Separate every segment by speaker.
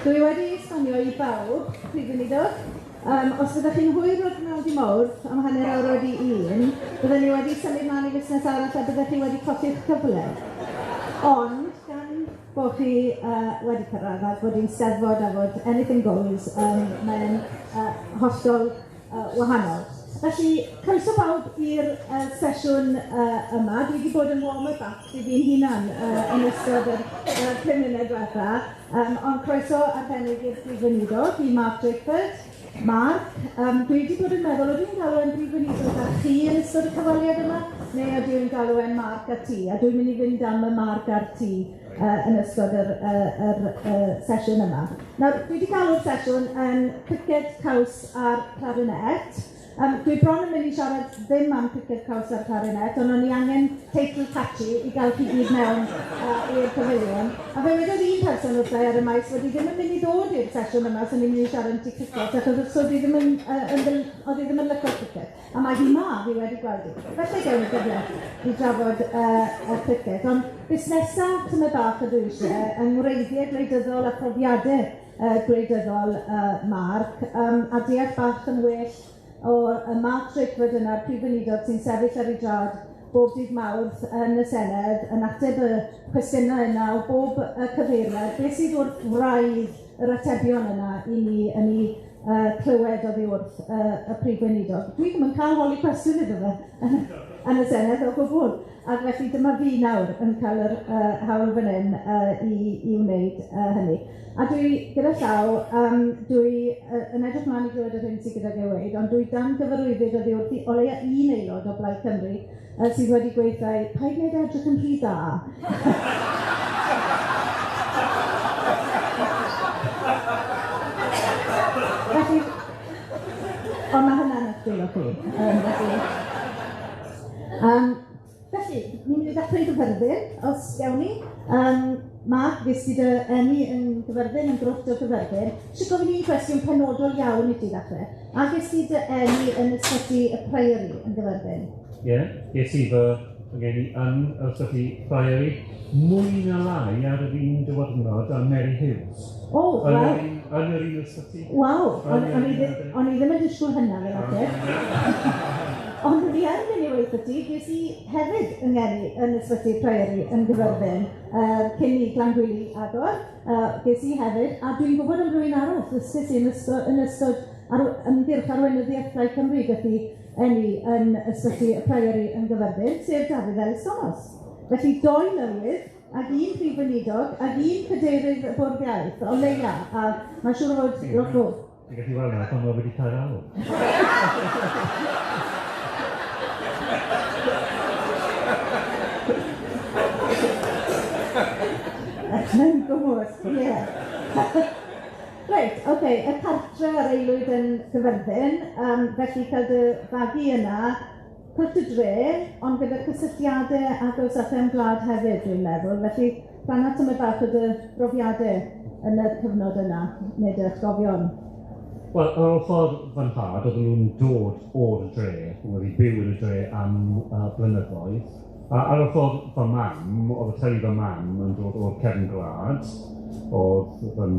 Speaker 1: Dwi wedi esbonio I bawb, Prif Weinidog. Os byddwch chi'n hwyr o'r Mewn I Mawrth am hanner awr wedi 1, byddwn ni wedi symud mlaen I fusnes arall a byddwch chi wedi colli'ch cyfle. Ond, gan bod chi wedi cyrraedd a bod hi'n steddfod a fod anything goes, mae'n hollol wahanol. Felly, croeso bawb i'r sesiwn yma. Dwi wedi bod yn warm-up I fi'n hunan yn ystod yr 5 munud diwetha. Ond croeso arbennig i'r Prif Weinidog, I Mark. Dwi wedi bod yn meddwl, ydw i'n galw yn Prif Weinidog ar chi yn ystod y cyfaliad yma, neu ydw i'n galw yn Mark a ti, a dwi'n mynd I fynd am y Mark a'r ti yn ystod yr sesiwn yma. Nawr, dwi wedi galw'r sesiwn yn cricket, caws a'r clarinet. Dwi bron yn mynd I siarad ddim am cricket, caws a'r clarinet, ond o'n I angen teitl catchy I gael chi gyd mewn i'r pafiliwn. A fe wedodd un person wrthai ar y maes wedi ddim yn mynd I ddod i'r sesiwn yma sy'n mynd I siarad am cricket, achos oedd hi ddim yn lyco cricket. A mae hi fi wedi gweld hi. Felly gawn ni gyfle I drafod y cricket. Ond busnesa tyma bach ydw I eisiau, yng ngwreiddiau gwleidyddol a profiadau gwleidyddol Mark, a deall bach yn well o'r Mark fod yna'r Prif Weinidog sy'n sefyll ar ei drad bob dydd Mawrth yn y Senedd yn ateb y cwestiynau yna o bob cyfeiriad. Beth sydd wrth wraidd yr atebion yna I ni yn ei clywed oddi wrth y Prif Weinidog. Dwi ddim yn cael holi cwestiwn iddo fe yn y Senedd o gwbl. Ac felly dyma fi nawr yn cael yr hawl fan hyn I wneud hynny. A dwi gyda llaw, dwi yn edrych mlaen I glywed yr hyn sydd gyda ei weid, ond dwi dan gyfarwyddyd oddi wrth I o leia un aelod o Blaid Cymru sydd wedi gweithio, paid wneud edrych yn rhy dda. Felly, ond mae hynna'n ysgrifo chi. Felly, ni'n mynd I ddechrau gyferfyn, os gawn ni. Mark, fes ti dy eni yn gyferfyn, yn grwpt o gyferfyn. Eisiau gofyn i'n cwestiwn penodol iawn I ti ddechrau. A ges ti dy eni yn ysbyty y Priory yn gyferfyn?
Speaker 2: Ie, ges I fy eni yn ysbyty Priory. Mwy na lai ar yr un diwrnod a Mary Hughes.
Speaker 1: O, waw.
Speaker 2: Yn yr un ysbyty.
Speaker 1: Waw, o'n I ddim yn disgwyl hynna fel ateb. Ond fi yn mynd I weithio ti, ges I hefyd yng Ngeni yn ysbyty Priory yn gyferfyn cyn I Glangwili agor. Ges I hefyd, a dwi'n gwybod am rywun arall, ysgys I yn ystod ymgyrch arweinyddiaethau Cymru gyda eni yn ysbyty Priory yn gyferfyn, sef Dafydd Ellis Thomas. Felly 2 Llywydd, ac 1 Prif Weinidog, ac 1 cadeirydd y bwrdd iaith o leia, a mae'n siŵr o fod lot o.
Speaker 2: Ti'n gallu weld yna, pan mae wedi cael alw.
Speaker 1: Yn gwmwys, ie. Reit, oce, y cartre ar aelwyd yn gyferfyn, felly cael dy fagu yna, cwrt y dre, ond gyda cysylltiadau ac oes allan gwlad hefyd, dwi'n meddwl. Felly, rhan at yma bach o dy brofiadau yn y cyfnod yna, neu dy gofion.
Speaker 2: Wel, ar ôl ffordd fan had, oedden nhw'n dod o'r dre, wedi byw yn y dre am blynyddoedd. A ar ôl ffordd fy mam, oedd y teulu fy mam yn dod o'r cefn gwlad, oedd yn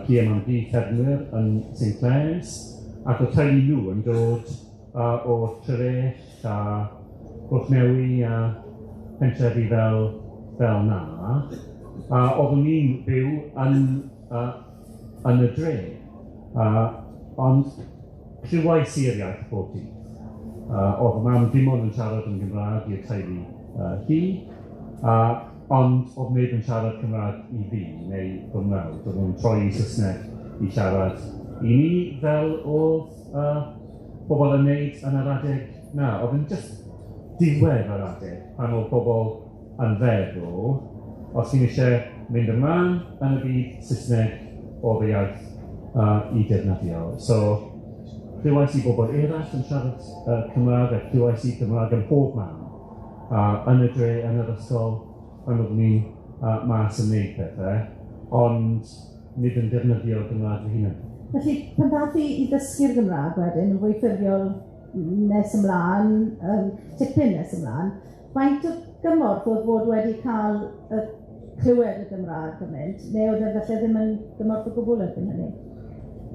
Speaker 2: Piem am Dŷ Ffermwyr yn St Clair's, ac oedd teulu nhw yn dod o'r Trerech a Gwrthnewi a pentrefi fel na. Oeddwn ni'n byw yn y dre, ond clywais i'r iaith bob dydd. Oedd y mam dim ond yn siarad yn Gymraeg i'r teulu hi, ond oedd neb yn siarad Cymraeg I fi, neu fy mrawd. Oedd nhw'n troi I Saesneg I siarad I ni fel oedd pobl yn neud yn yr adeg na. Oedd yn just diwedd yr adeg pan oedd pobl yn feddwl, os ti'n eisiau mynd ymlaen yn y byd Saesneg oedd y iaith I defnyddio. So, clywais I bobl eraill yn siarad Cymraeg, a clywais I Cymraeg yn pob man. Yn y dre, yn yr ysgol, pan oeddwn ni mas yn neud pethau, ond nid yn defnyddio Gymraeg fy hunan.
Speaker 1: Felly, pan dath I ddysgu'r Gymraeg wedyn, yn fwy ffurfiol nes ymlaen, tipyn nes ymlaen, faint o gymorth oedd fod wedi cael y clywed y Gymraeg gymaint, neu oedd e falle ddim yn gymorth o gwbl erbyn hynny?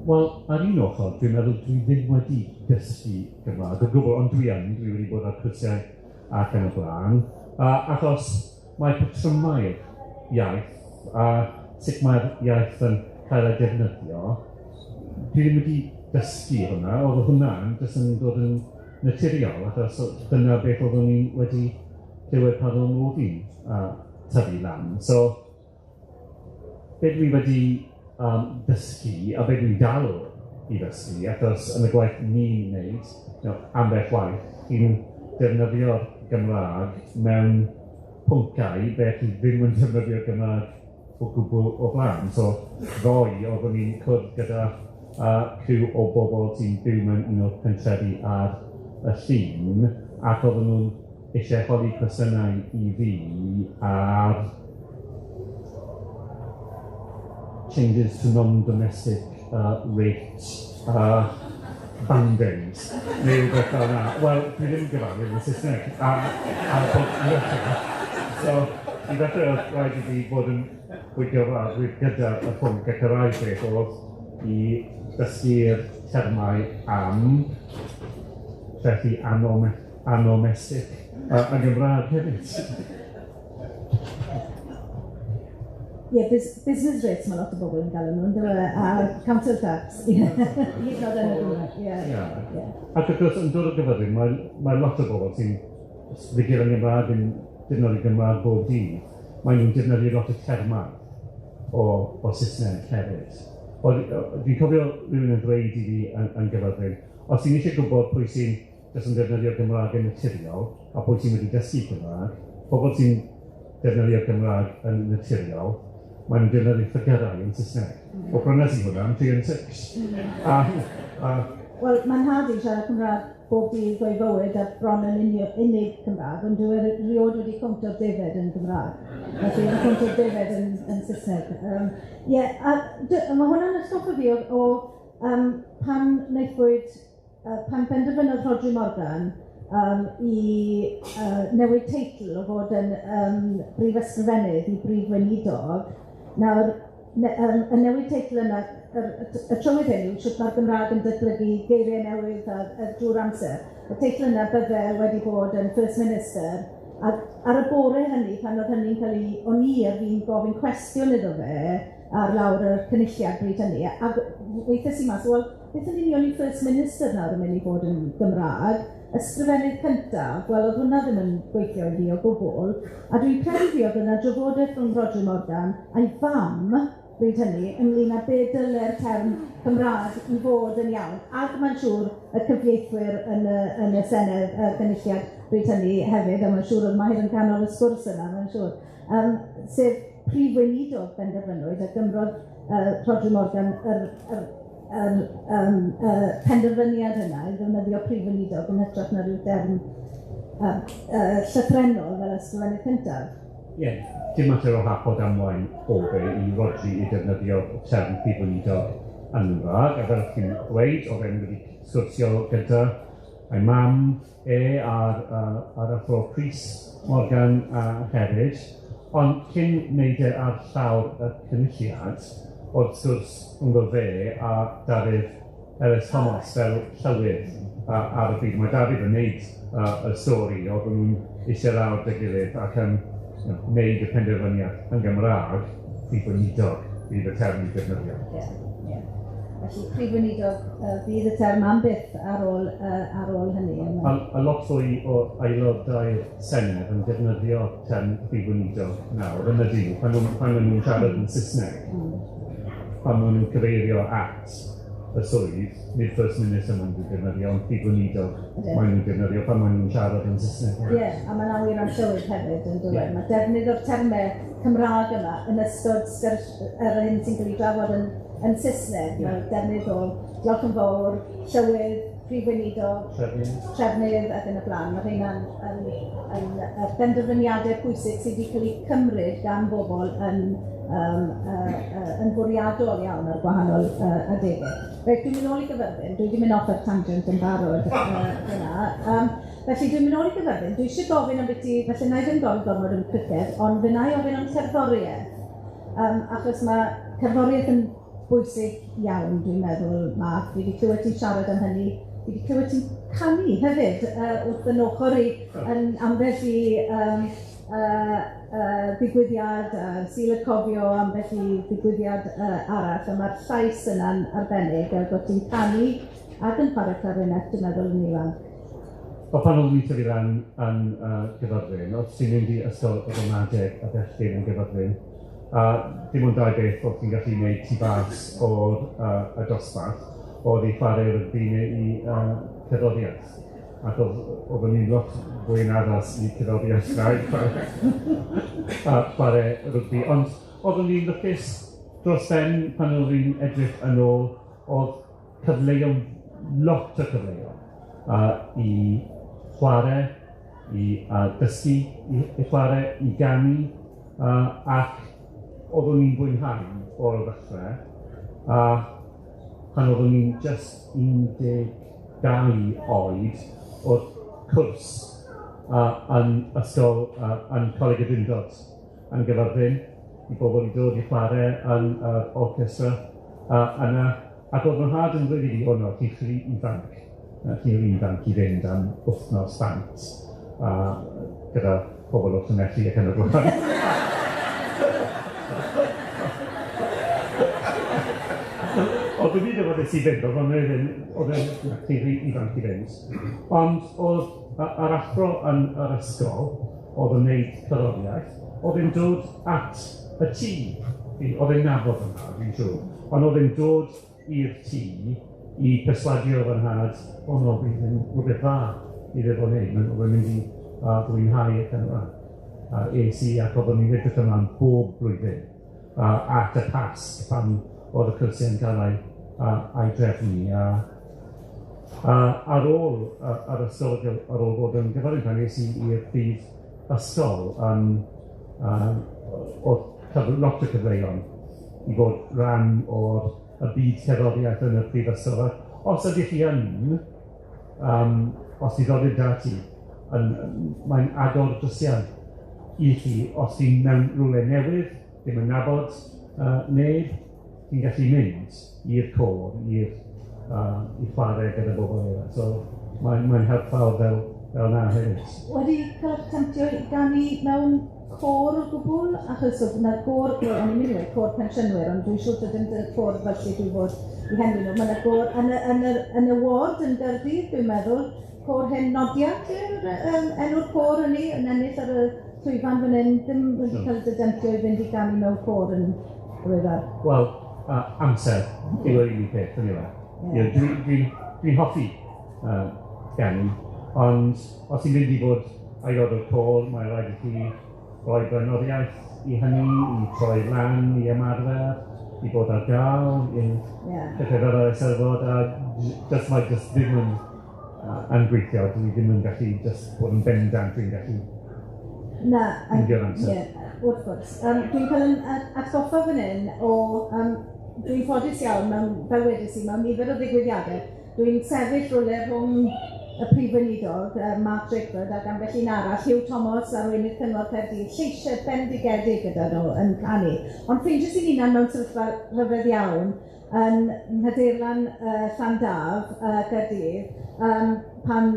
Speaker 2: Wel, ar un ochr, dwi'n meddwl dwi ddim wedi dysgu Gymraeg o gwbl, ond dwi wedi bod ar cwrsiau ac yn y blaen, achos mae patrymau'r iaith a sut mae'r iaith yn cael ei defnyddio, dwi ddim wedi dysgu hwnna, oedd hwnna'n jyst yn dod yn naturiol, achos dyna beth oeddwn ni wedi clywed pan o'n nhw fi'n tyfu lan. So, be dwi wedi dysgu, a be dwi'n dal i ddysgu, achos yn y gwaith ni'n wneud, ambell waith, chi'n defnyddio'r Gymraeg mewn pwncau ble chi ddim yn defnyddio'r Gymraeg o gwbl o blaen. So, ddoi oeddwn ni'n cwrdd gyda criw o bobl sy'n byw mewn un o'r pentrefi ar y llun, ac oedden nhw'n eisiau chodi cwestiynau i fi ar changes to non-domestic rate bandings, neu rhywbeth fel yna. Wel, dwi ddim yn gyfarwydd yn Saesneg, a so, i ddechrau oedd rhaid i fi fod yn fwy gyfarwydd gyda y pwnc ac yr ail beth oedd i dysgu'r termau am felly anomestig a Gymraeg hefyd.
Speaker 1: Ie, business rates mae lot o bobl yn gael nhw'n dweud, a council tax. Hyd nod yn y Gymraeg.
Speaker 2: Ac wrth gwrs, yn dod o gyfyrddin, mae lot o bobl sy'n ddigir yn Gymraeg yn defnyddio Gymraeg bob dydd. Mae nhw'n defnyddio lot o termau o Saesneg hefyd. Dwi'n cofio rhywun yn dweud i fi yn gyfyrddin, os ti'n eisiau gwybod pwy sy'n yn defnyddio Gymraeg yn naturiol, a pwy sy'n wedi dysgu Gymraeg, pobl sy'n defnyddio Gymraeg yn naturiol, maen nhw'n defnyddio ffigyrau yn Saesneg. O brynes i hwnna, am 3 and 6.
Speaker 1: Wel, mae'n hard i siarad Cymraeg bob dydd o'i fywyd a bron yn unig Cymraeg, ond dwi'n rhywod wedi cwmto'r defed yn Gymraeg. Felly, yn cwmto'r defed yn Saesneg. Mae hwnna'n ysgoffa fi o pan wnaethwyd, pan penderfynodd Rodri Morgan i newid teitl o fod yn brif ysgrifennydd i Prif Weinidog. Nawr, y newid teitl yna, y trywydd hyn yw sut mae'r Gymraeg yn datblygu geiriau newydd drwy'r amser. Y teitl yna bydde wedi bod yn First Minister, a ar y bore hynny, pan oedd hynny'n cael ei, o'n i a fi'n gofyn cwestiwn iddo fe ar lawr y cynulliad bryd hynny, a weithiau sy'n mas, wel, beth yn union i First Minister nawr yn mynd i fod yn Gymraeg, ysgrifennydd cyntaf, wel, oedd hwnna ddim yn gweithio i fi o gwbl, a dwi'n credu fi oedd yna drafodaeth rhwng Rodri Morgan a'i fam, bryd hynny, ynglyn â be dylai'r term Cymraeg i fod yn iawn, ac mae'n siŵr y cyfieithwyr yn y Senedd Cynulliad bryd hynny hefyd, a mae'n siŵr oedd Mahir yn canol y sgwrs yna, mae'n siŵr, sef Prif Weinidog benderfynwyd a gymrodd Rodri Morgan penderfyniad yna i ddefnyddio Prif Weinidog yn hytrach na ryw derm llythrenol fel ysgrifennydd cyntaf.
Speaker 2: Ie, dim mater o hap o damwain o fe i Rodri i defnyddio term Prif Weinidog yn Gymraeg, a fel chi'n dweud, o fe'n wedi sgwrsio gyda a'i mam a'r athro Prif Morgan hefyd, ond cyn wneud e ar llawr y cynulliad, oedd sgwrs ynddo fe a Dafydd Ellis Thomas fel Llywydd ar y byd. Mae Dafydd yn wneud y stori o bod nhw'n eisiau lawr dy gilydd ac yn wneud y penderfyniad yn Gymraeg, Prif Weinidog bydd y term i ddefnyddio.
Speaker 1: Felly, Prif Weinidog bydd y term am byth ar ôl hynny.
Speaker 2: A lot fwy o aelodau'r Senedd yn defnyddio term Prif Weinidog nawr yn y dydd, pan maen nhw'n siarad yn Saesneg, pan maen nhw'n cyfeirio at y swydd, nid First Minister maen nhw'n defnyddio, ond Prif Weinidog maen nhw'n defnyddio pan maen nhw'n siarad yn Saesneg. Ie, a mae'n awyr am Llywydd hefyd yn dweud. Mae defnydd o'r termau Cymraeg yma yn ystod yr hyn sy'n cael ei drafod yn Saesneg. Mae defnydd o diolch yn fawr, Llywydd, Prif Weinidog, trefnydd ac yn y blaen. Mae rhain yn benderfyniadau pwysig sydd wedi cael ei cymryd gan bobl yn bwriadol iawn ar gwahanol adegau. Reit, dwi'n mynd nôl i gyfyrddin, dwi wedi mynd off ar tangent yn barod yna.
Speaker 1: Felly dwi'n mynd nôl i gyfyrddin, dwi eisiau gofyn am beth i, felly na i ddim gofyn gormod am criced, ond fe na i ofyn am cerddoriaeth. Achos mae cerddoriaeth yn bwysig iawn, dwi'n meddwl, Mark. Fi wedi clywed ti'n siarad am hynny. Fi wedi clywed ti'n canu hefyd wrth yn ochr i yn ambell i ddigwyddiad, sy'n y cofio ambell i ddigwyddiad arall. A mae'r llais yna'n arbennig, a bod ti'n canu ac yn chwarae clarinet, dwi'n meddwl yn ifanc.
Speaker 2: O pan oedd weithio fi ran yn Gyfyrddin, oedd ti'n mynd i ysgol o gramadeg a bellgyn yn Gyfyrddin. Dim ond dau beth oedd ti'n gallu gwneud tu fas o'r y dosbarth, oedd i chwarae rygbi neu i cerddoriaeth. Ac oedd yn un lot fwy yn addas i cerddoriaeth na i chwarae rygbi. Ond oedd yn un lwcus dros ben pan oedd fi'n edrych yn ôl, oedd cyfleoedd, lot o cyfleoedd i chwarae, i dysgu, i chwarae, i ganu, ac oeddwn ni'n fwynhau o'r ddechrau, a pan oeddwn ni'n just 12 oed, oedd cwrs yn ysgol, yn Coleg y Dundod yn Gyfyrddin, i bobl i dod i chwarae yn orchestra yna. Ac oedd yn rhad yn rydw i hwnnw, chi'n rhy ifanc. Chi'n rhy ifanc i fynd am wythnos bant gyda pobl o'r Llanelli ac yn y blaen. Oedd yn byd o fod i fynd, oedd yn rhy ifanc i fynd. Ond oedd yr athro yn yr ysgol, oedd yn gwneud cerddoriaeth, oedd yn dod at y tŷ. Oedd yn nabod yna, fi'n siŵr. Ond oedd yn dod i'r tŷ i perswadio fy nhad, o no, bydd yn rhywbeth dda i ddefo wneud. Oedd yn mynd i fwynhau ac yna. Ac oedd yn edrych ymlaen bob blwyddyn at y Pasg pan oedd y cwrsiau yn cael ei drefnu. Ar ôl yr ysgol, ar ôl bod yn Gyfyrddin, pan nes i'r prif ysgol, oedd lot o cyfleoedd i fod rhan o'r byd cerddoriaeth yn y prifysgol. Os ydych chi yn, os di ddod i'r dati, mae'n agor drysiad i chi, os chi'n mewn rhywle newydd, ddim yn nabod neb, chi'n gallu mynd i'r côr, i chwarae gyda bobl eraill. So mae'n help fawr fel na hefyd. Wedi
Speaker 1: cael eich temtio i ganu mewn côr o gwbl, achos oedd yna côr, o'n i'n mynd côr pensiynwyr, ond dwi'n siŵr dydyn y côr fel lle dwi'n bod i henwi nhw. Mae'n côr yn y ward yn Gaerdydd, dwi'n meddwl, côr hen nodiad, enw'r côr yn ei, yn ennill ar y llwyfan fan hyn, ddim wedi cael dy dentio i fynd i ganu mewn côr yn ddiweddar.
Speaker 2: Wel, amser, yw'r unig peth, yn ei. Dwi'n hoffi ganu, ond os ti'n mynd i fod aelod o'r côr, mae'n rhaid i chi rhoi blaenoriaeth i hynny, i troi lan, i ymarfer, i bod ar gael, i pethau fel yr Eisteddfod, a mae ddim yn gweithio, dwi ddim yn gallu bod yn bendant, dwi'n gallu undio'r amser.
Speaker 1: Wrth gwrs. Dwi'n cael yn atgoffa fan hyn o, dwi'n ffodus iawn, fel wedys i, mewn nifer o ddigwyddiadau, dwi'n sefyll rhywle rhwng y Prif Weinidog, Mark Drakeford, ac ambell un arall, Hugh Thomas a Weinidog Cyngor Caerdydd, lleisiau bendigedig gyda nhw yn canu. Ond ffeindiau sy'n unan mewn sefyllfa rhyfedd iawn yn Nhredirlan Llandaf, Caerdydd, pan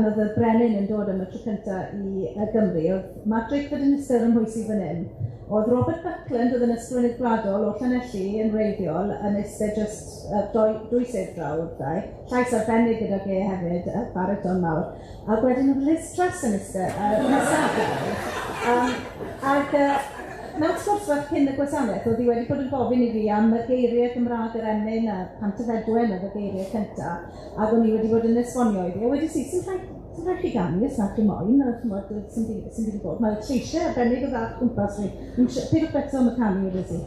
Speaker 1: oedd y brenin yn dod am y tro cyntaf i Gymru, oedd Mark Drakeford yn ystod ym mhwysi fan hyn. Oedd Robert Buckland oedd yn ysgrifennydd gwladol o Llanelli yn wreiddiol yn ystod just dwy sef draw wrthau, llais arbennig gyda ge hefyd, bariton mawr. Ac wedyn oedd Liz Truss yn ystod nesaf. Ac mewn sgwrs fach cyn y gwasanaeth, oedd hi wedi bod yn gofyn i fi am y geiriau Gymraeg yr emyn a Pantyfedwen oedd y geiriau cyntaf, ac o'n i wedi bod yn esbonio i fi. A wedi si, sy'n rhaid chi ganu, os nad chi moyn, sy'n wedi bod. Mae'r lleisiau arbennig o ddad gwmpas fi. Pidwch beto am y canu wedi si.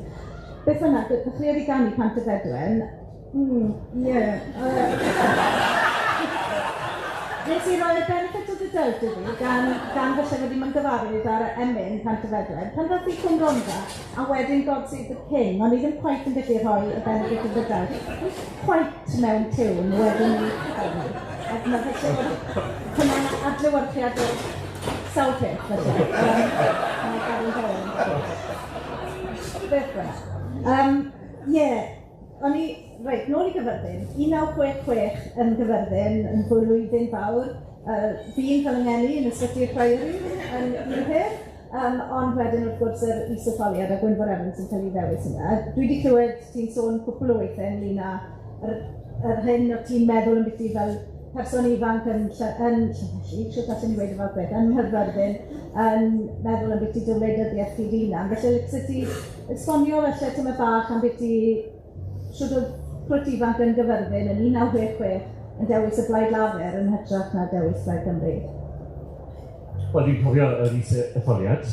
Speaker 1: Beth yna, dechreuodd i ganu Pantyfedwen. Nes i roi y benefit of the doubt i fi, gan falle fod i'n gyfarwydd ar emyn Pantyfedwen, pan ddaeth i Cwm Rhondda, a wedyn God Save the King, ond i ddim quite yn gallu rhoi y benefit of the doubt. Quite mewn tiwn wedyn i cyfarwydd. ac mae felly hwnna'n adlewyrchiad o sawl peth, felly. Mae'n gael yn dweud. Beth bynnag. O'n i, reit, nôl i Gyfyrddin, 1966 yn Gyfyrddin, yn flwyddyn fawr, fi'n cael yngeni yn ysbyty'r Priory yn un peth, ond wedyn wrth gwrs yr is-etholiad a Gwynfor Evans yn cael ei ddewis yna. Dwi wedi clywed ti'n sôn cwpl o weithiau ynglyn â yr hyn o ti'n meddwl yn biti fel person ifanc yn Llanelli, siwr gallen ni weid efo beth, yn Mhyrfyrddin, yn meddwl yn biti dywledyddiaeth i ddinan. Felly, sut ti esbonio felly tyma bach am biti siwr o prwt ifanc yn Gyfyrddin yn 1966 yn dewis y Blaid Lafer yn hytrach na dewis Blaid Cymru.
Speaker 2: Wel, dwi'n cofio yr is-etholiad.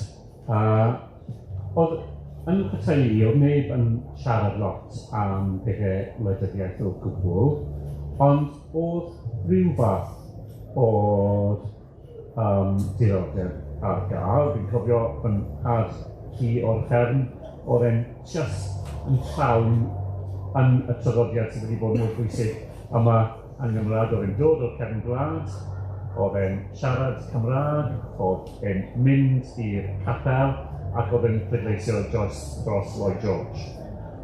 Speaker 2: Oedd yn y teulu i, oedd neb yn siarad lot am bethau wleidyddiaeth o gwbl, ond oedd rhyw fath o'r diddordeb ar gael. Dwi'n cofio yn had ci o'r fferm, oedd e'n just yn llawn yn y traddodiad sydd wedi bod mor bwysig yma yng Nghymraeg. Oedd e'n dod o'r cefn gwlad, oedd e'n siarad Cymraeg, oedd e'n mynd i'r capel, ac oedd e'n pleidleisio dros Lloyd George.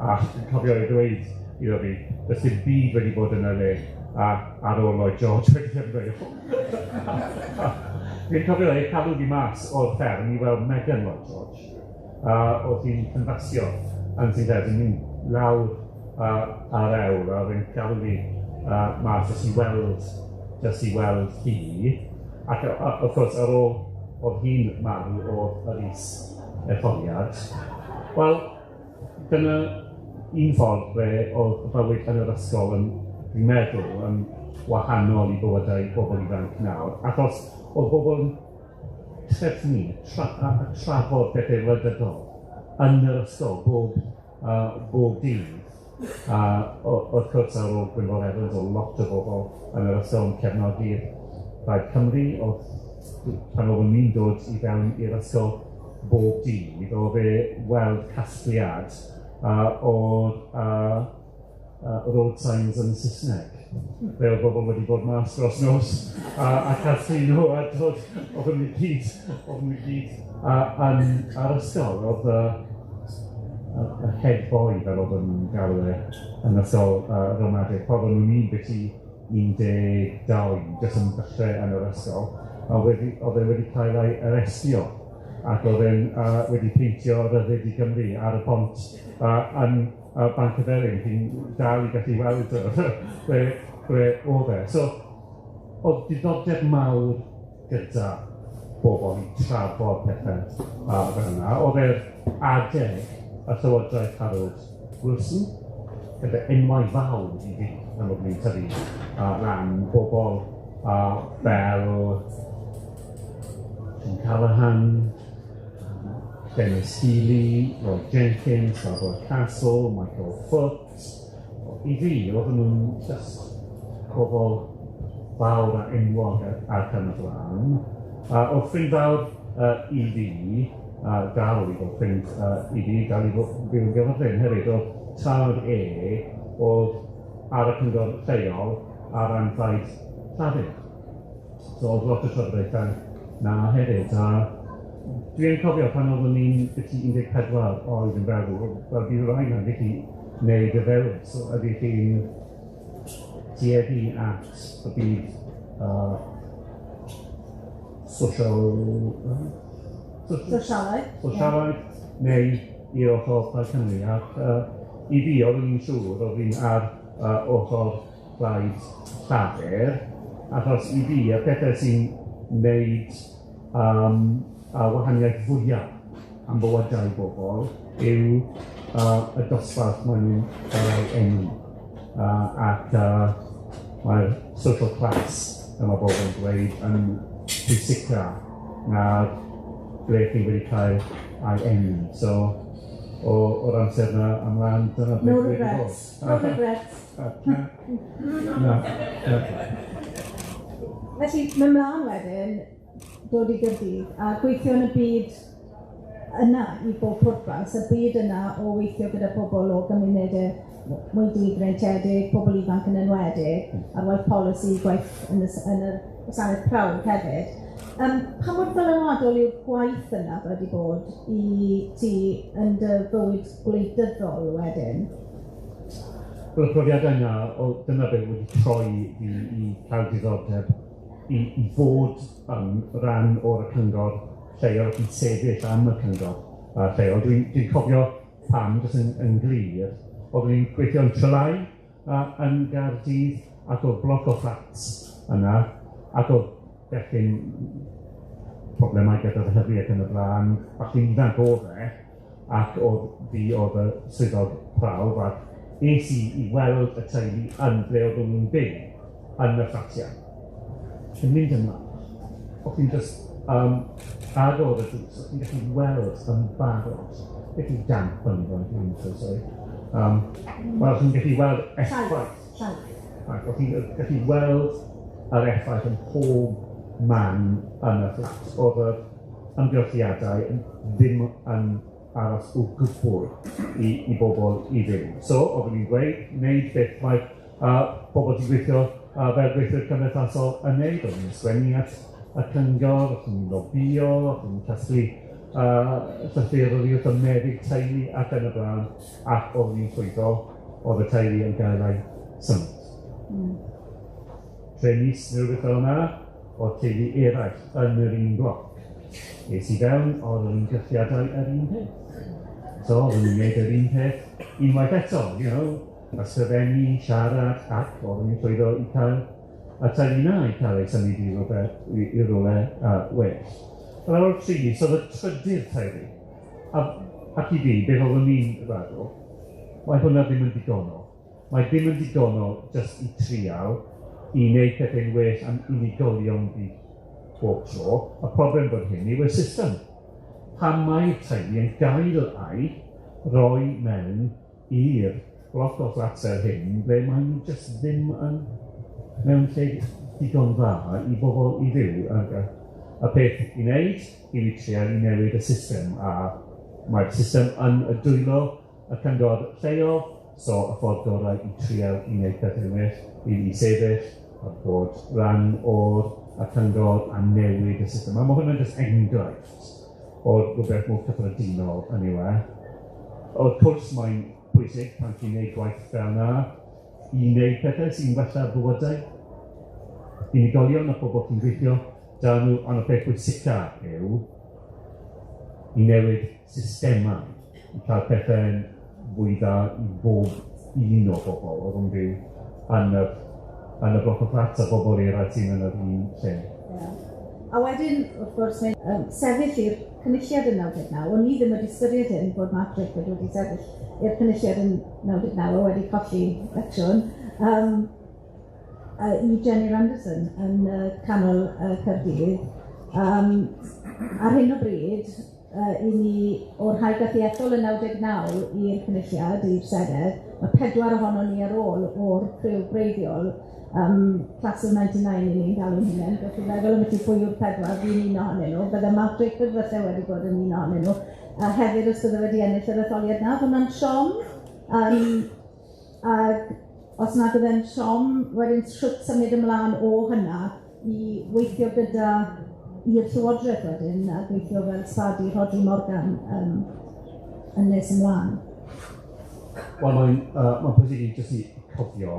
Speaker 2: A dwi'n cofio ei ddweud iddo fi, does dim byd wedi bod yn y le ar ôl Lloyd George wedi cefngreu. Dwi'n cofio ei cadw fi mas o'r fferm i weld Megan Lloyd George. Oedd hi'n cynfasio yn sy'n dweud, yn mynd lawr ar ewl, a oedd e'n cadw fi mas jyst i weld hi, ac wrth gwrs ar ôl oedd hi'n marw o'r is-etholiad. Wel, dyna un ffordd ble oedd y bywyd yn yr ysgol yn, dwi'n meddwl, yn wahanol i bywydau bobl ifanc nawr, achos oedd bobl yn trefnu, trafod bethau wledyddol yn yr ysgol bob dydd. Wrth gwrs ar ôl Gwynfor Evans, o lot o bobl yn yr ysgol yn cefnogi'r Blaid Cymru, pan oedd ni'n dod i fewn i'r ysgol bob dydd, o fe weld casgliad o'r road signs yn Saesneg. Fe oedd bobl wedi bod mas dros nos a casglu nhw a dod oedden nhw gyd ar ysgol. Oedd y head boy fel oedd yn galw yn ysgol ramadeg. Oedden nhw'n un beth i 12, jyst yn dechrau yn yr ysgol. Oedd e wedi cael ei arestio ac oedd e'n wedi peintio ryddid i Gymru ar y pont yn Banc y Felin. Chi'n dal i gallu weld ble oedd e. So, oedd diddordeb mawr gyda bobl i trafod pethau fel yna. Oedd e'r adeg y Llywodraeth Harold Wilson, gyda enwau fawr i fi, am bod ni'n tyfu ran bobl fel John Callahan, Dennis Healy, Roy Jenkins, Barbara Castle, Michael Foot. I fi, oedden nhw'n just bobl fawr a enwog ar hyn o blaen. Oedd ffrind fawr i fi, dal i fod ffrind i fi, dal i fod byw yn Gyfyrddin hefyd, oedd tad oedd ar y cyngor lleol ar ran Plaid Llafur. So oedd lot o trafodaethau na hefyd. Dwi'n cofio pan oeddwn ni'n byti 14 oed yn feddwl, fel bydd rhaid na'n gallu wneud y ddewis. So ydy chi'n tueddu at y byd sosialaeth, neu i'r ochr Plaid Cymru. Ac i fi, oeddwn ni'n siŵr, oedd fi'n ar ochr Plaid Llafur, achos i fi, y pethau sy'n wneud wahaniaeth fwyaf am bywydau bobl yw y dosbarth maen nhw'n cael ei enw. Ac mae'r social class yma bobl yn dweud yn pwysicaf na'r ble chi wedi cael ei enw. So, o'r amser yna ymlaen, dyna beth wedi bod.
Speaker 1: No regrets.
Speaker 2: No.
Speaker 1: Felly, mae mlaen wedyn dod i Gaerdydd a gweithio yn y byd yna i bob pwrpas, y byd yna o weithio gyda pobl o gymunedau mwy di-greintiedig, pobl ifanc yn enwedig, a'r waith polisi, gwaith yn y gwasanaeth prawf hefyd. Pa mor dylanwadol yw'r gwaith yna wedi bod i ti yn dy fywyd gwleidyddol wedyn?
Speaker 2: Wel, y profiad yna, dyna beth wedi troi i cael diddordeb i fod yn rhan o'r cyngor lleol, i sefyll am y cyngor lleol. Dwi'n cofio pam, jyst yn glir, oeddwn ni'n gweithio'n Trelai yn Gaerdydd, ac oedd bloc o flats yna, ac oedd bechyn problemau gyda'r hyfryd ac yn y blaen, ac dwi'n ifanc oedd ac oedd y swyddog prawf, ac es i weld y teulu yn ble oeddwn nhw'n byw yn y fflatiau. Yn mynd ymlaen, o'ch chi'n just agor y drws, o'ch chi'n gallu weld yn barod, beth yw damp yn dwi'n sori. Wel, o'ch chi'n gallu weld effaith. O'ch chi'n gallu weld yr effaith yn pob man yn y fflat. Oedd yr ymgyrchiadau ddim yn aros o gwbl i bobl i fyw. So, oeddwn ni'n gweud, wneud beth mae bobl wedi gweithio fel gweithwyr cymdeithasol yn neud. Oeddwn ni'n sgwennu at y cyngor, oeddwn ni'n lobio, oeddwn ni'n casglu llythyr wrth y meddyg teulu ac yn y blaen, ac oeddwn ni'n llwyddo oedd y teulu yn gael ei symud. Trenis neu beth fel yna, o teulu eraill yn yr un bloc. Es i fewn, oedd yr ymgyrchiadau yr un peth. So, oeddwn ni'n gwneud yr un peth unwaith eto, ysgrifennu, siarad, ac oeddwn ni'n llwyddo i cael y teulu yna i cael ei symud i rywle well. Wel, ar ôl 3 mis, oedd y trydydd teulu. Ac i fi, beth oeddwn ni'n feddwl, mae hwnna ddim yn digonol. Mae ddim yn digonol jyst i trial i wneud pethau'n well am unigolion fi bob tro. Y problem bod hyn yw y system. Pan mae'r teulu yn gael ei roi mewn i'r bloc o flatau hyn, ble mae'n jyst ddim yn mewn lle digon dda i bobl i fyw. Y peth i wneud, i ni trial i newid y system, a mae'r system yn y dwylo y cyngor lleol, so y ffordd gorau i trial i wneud pethau'n well, i sefyll, a bod rhan o'r cyngor a newid y system. Mae hwnna'n jyst enghraifft o'r rhywbeth mwy cyffredinol yn ei we. O'r cwrs mae'n pwysig pan chi'n gwneud gwaith fel yna, i wneud pethau sy'n wella'r bywydau. Unigolion a pobl chi'n gweithio, dan nhw, ond y peth pwysica yw i newid systemau, i cael pethau'n fwy dda i bob un o bobl oedd yn byw yn y bloc o fflat a bobl eraill sy'n yn yr un lle.
Speaker 1: A wedyn, wrth gwrs, sefyll i'r cynulliad yn 99. O'n i ddim wedi ystyried hyn bod Mark Drakeford wedi sefyll i'r cynulliad yn 99 wedi colli lecsiwn i Jenny Anderson yn canol Caerdydd. Ar hyn o bryd, i ni o'r rhai gathiethol yn 99 i'r cynulliad, i'r Senedd, mae 4 ohono ni ar ôl o'r criw breiddiol, Class of 99 i ni'n galw'n hynny, felly feddwl am ydy pwy yw'r 4, fi'n un ohonyn nhw, bydde Mark Drakeford falle wedi bod yn un ohonyn nhw, a hefyd os bydde wedi ennill yr etholiad na, hwnna'n siom, ac os nad ydyn siom, wedyn siwt symud ymlaen o hynna i weithio gyda i'r Llywodraeth wedyn, a gweithio fel Sbadi Rodri Morgan yn nes ymlaen.
Speaker 2: Wel, mae'n pwysig i jyst i cofio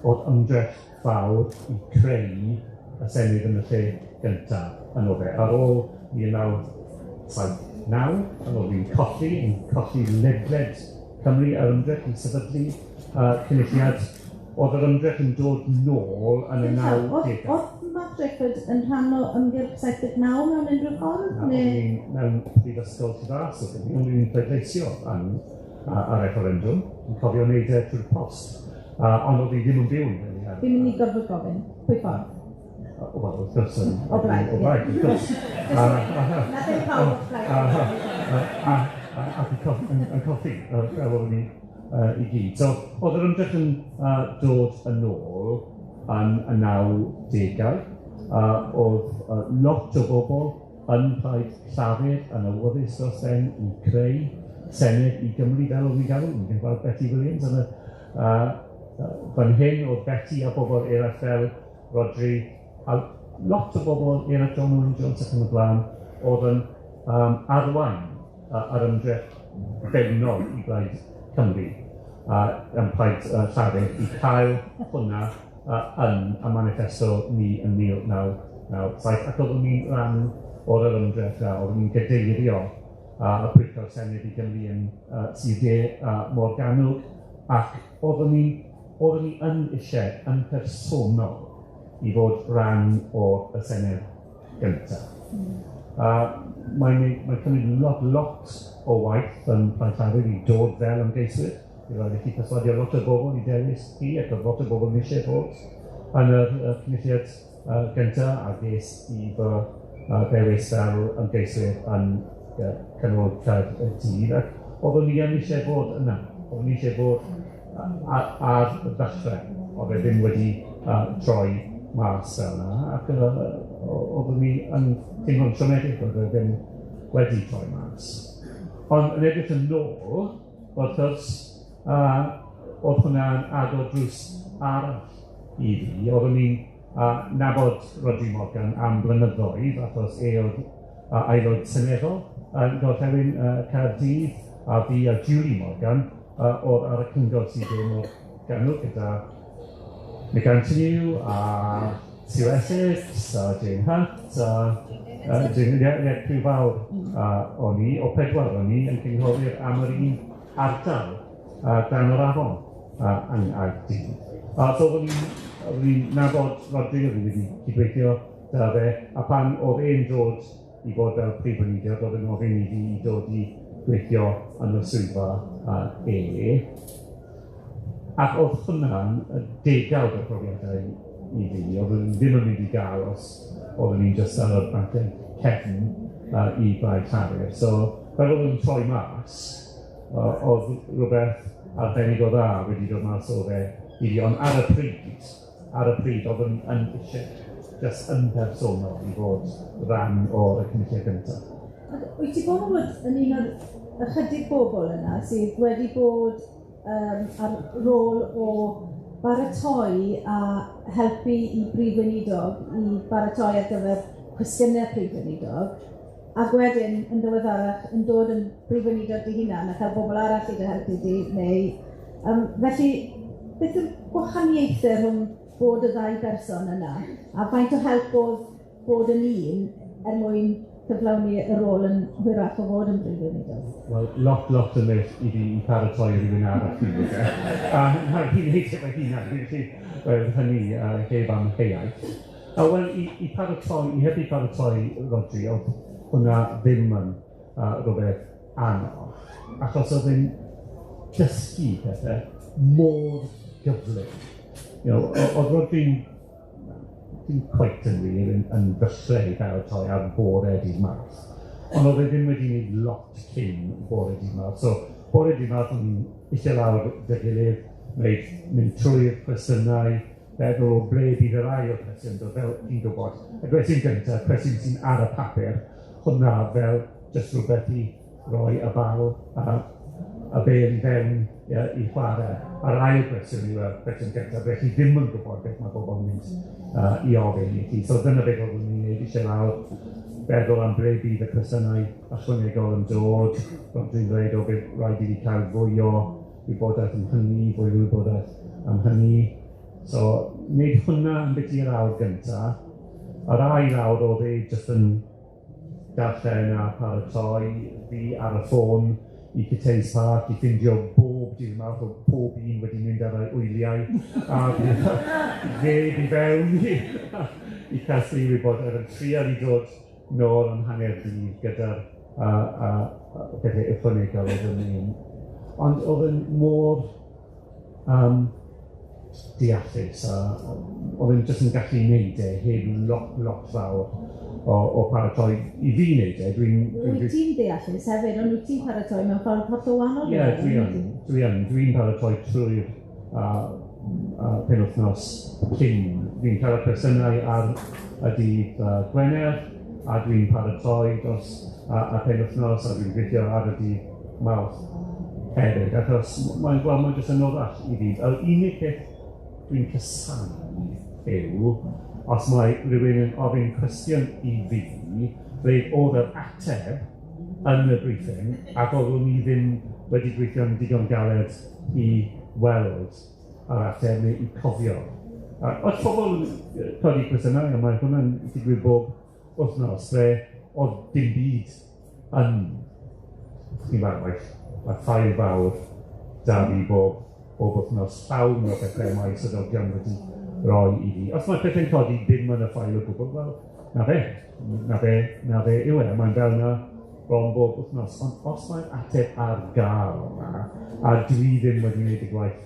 Speaker 2: oedd ymdrech fawr i creu y Senedd yn y lle gyntaf yn o fe. Ar ôl 1979, yn ôl fi'n colli ledled Cymru ar ymdrech i sefydlu cynulliad, oedd yr ymdrech yn dod nôl yn y 90au.
Speaker 1: Oedd Mark Drakeford yn rhan o ymgyrch 79 mewn unrhyw ffordd?
Speaker 2: Mewn Prifysgol Llywydd, ond dwi'n pleidleisio ar referendum, yn cofio wneud trwy'r post. Ond oedd hi ddim yn byw yn hynny.
Speaker 1: Fi'n mynd i gorfod gofyn, pwy ffordd?
Speaker 2: Wel, wrth gwrs yn...
Speaker 1: O blaid,
Speaker 2: wrth gwrs.
Speaker 1: Na ddim pawb o blaid.
Speaker 2: Ac yn coffi, fel oedd ni i gyd. So, oedd yr ymdrech yn dod yn ôl yn y 90au. Oedd lot o bobl yn Plaid Llafur yn awyddus dros ben i creu Senedd i Gymru fel oedd ni'n galw. Ni'n gweld Betty Williams yn fan hyn oedd Betty a bobl eraill fel Rodri, a lot o bobl eraill John Owen Jones ac yn y blaen, oedd yn arwain ar ymdrech fewnol i Blaid Cymru, yn Plaid Llafur, i cael hwnna yn y manifesto ni yn 1997, ac oeddwn ni'n rhan o'r ymdrech a oeddwn ni'n gadeirio y Pwyllgor Senedd i Gymru yn Sir Morgannwg, ac oeddwn ni yn eisiau yn personol i fod rhan o'r Senedd gyntaf. Mae'n cymryd lot o waith yn Plaid Llafur i dod fel ymgeiswyr. I roed i chi perswadio lot o bobl i dewis chi, ac oedd lot o bobl yn eisiau bod yn y cynulliad gyntaf, a ges i fy dewis fel ymgeiswyr yn cynnwyd Caerdydd, ac oeddwn ni yn eisiau bod yna. Oeddwn ni eisiau bod ar y ddechrau, oedd e ddim wedi troi mas fel yna, ac oeddwn ni yn teimlo'n siomedig oedd e ddim wedi troi mas. Ond yn edrych yn ôl, wrth gwrs, oedd hwnna'n agor drws arall i fi. Oeddwn ni'n nabod Rodri Morgan am blynyddoedd, achos oedd aelod seneddol yn gorllewin Caerdydd, a fi a Julie Morgan oedd ar y cyngor sydd yn Morgannwg gyda Mick Anthony a Sue Essex a Jane Hunt a Prif fawr o'n i, o 4 o'n i, yn cynghorwyr am yr un ardal dan yr afon yn Caerdydd. So oeddwn ni'n nabod Rodri, oeddwn ni wedi cydweithio da fe, a pan oedd e'n dod i fod fel Prif Weinidog, oedd yn ofyn i fi i dod i gweithio yn y swyddfa Ac oedd hwnna'n degawd o profiadau i fi. Oeddwn ni ddim yn mynd i gael os oeddwn ni'n just ar y bancau cefn i Blaid Llafur. So, fel oeddwn ni'n troi mas, oedd rhywbeth arbennig o dda wedi dod mas o fe i fi. Ond ar y pryd, oeddwn ni yn eisiau just yn personol i fod rhan o'r cynulliad gyntaf.
Speaker 1: Wyt ti bod yn un o'r ychydig bobl yna sydd wedi bod ar rôl o baratoi a helpu i Prif Weinidog i baratoi ar gyfer cwestiynau Prif Weinidog, ac wedyn yn ddiweddarach yn dod yn Prif Weinidog di hunan a cael bobl arall i dy helpu di, neu felly beth yw'r gwahaniaethau rhwng bod y ddau berson yna, a faint o help bod yn un mwyn cyflawni y rôl yn hwyrach o fod yn Prif Weinidog?
Speaker 2: Wel, lot yn beth i fi i paratoi rhywun arall i fi. Hi'n neud efo hynna, fi'n hynny heb am heiaeth. Wel, i helpu paratoi Rodri, oedd hwnna ddim yn rhywbeth anodd, achos oedd yn dysgu pethau mor gyflym. Oedd Rodri'n dim cweit yn wir yn ddechrau i paratoi ar bore dydd Mawrth. Ond oedd e ddim wedi gwneud lot cyn bore dydd Mawrth. So, bore dydd Mawrth o'n eisiau lawr dy gilydd, mynd trwy'r cwestiynau, feddwl o ble bydd yr ail cwestiwn, fel chi'n gwybod. Y cwestiwn gyntaf, cwestiwn sy'n ar y papur, hwnna fel jyst rhywbeth i roi y bal a bel i fewn i chwarae. A'r ail cwestiwn yw'r cwestiwn gyntaf, felly ddim yn gwybod beth mae bobl yn mynd i ofyn i chi. So dyna beth oeddwn ni'n gwneud eisiau lawr, feddwl am ble bydd y cwestiynau ychwanegol yn dod, ond dwi'n dweud o beth rhaid i fi cael fwy o wybodaeth am hynny, fwy o wybodaeth am hynny. So, wneud hwnna yn beth i'r awr gyntaf. Yr ail awr oedd e jyst yn darllen a paratoi fi ar y ffôn i Cyteis Park, i ffindio bob dydd Mawrth o pob un wedi mynd ar ei wyliau, a geb i fewn i casglu wybodaeth yn trial i dod nôl yn hanner dydd gyda'r pethau ychwanegol oedd yn un. Ond oedd yn mor deallus, a oedd yn jyst yn gallu neud e heb lot fawr o paratoi i fi wneud e.
Speaker 1: Wyt ti'n deallus hefyd, ond wyt ti'n paratoi mewn ffordd hollol wahanol?
Speaker 2: Ie, dwi'n paratoi trwy'r penwythnos cyn. Dwi'n cael y cwestiynau ar y dydd Gwener, a dwi'n paratoi dros y penwythnos, a dwi'n gweithio ar y dydd Mawrth. hefyd, achos mae'n jyst yn oddach i fi. Yr unig beth dwi'n cysau yw, os mae rhywun yn ofyn cwestiwn i fi, ble oedd yr ateb yn y briefing, ac oeddwn ni ddim wedi gweithio'n digon galed i weld yr ateb neu i cofio. Os pobl codi cwestiynau, a mae hwnna'n digwydd bob wythnos, lle oedd dim byd yn mae ffail fawr da fi bob wythnos llawn o bethau mae swyddogion wedi roi i fi. Os mae pethau'n codi ddim yn y ffail o gwbl, wel, na fe yw e, mae'n fel na bron bob wythnos. Ond os mae'n ateb ar gael yma, a dwi ddim wedi gwneud y gwaith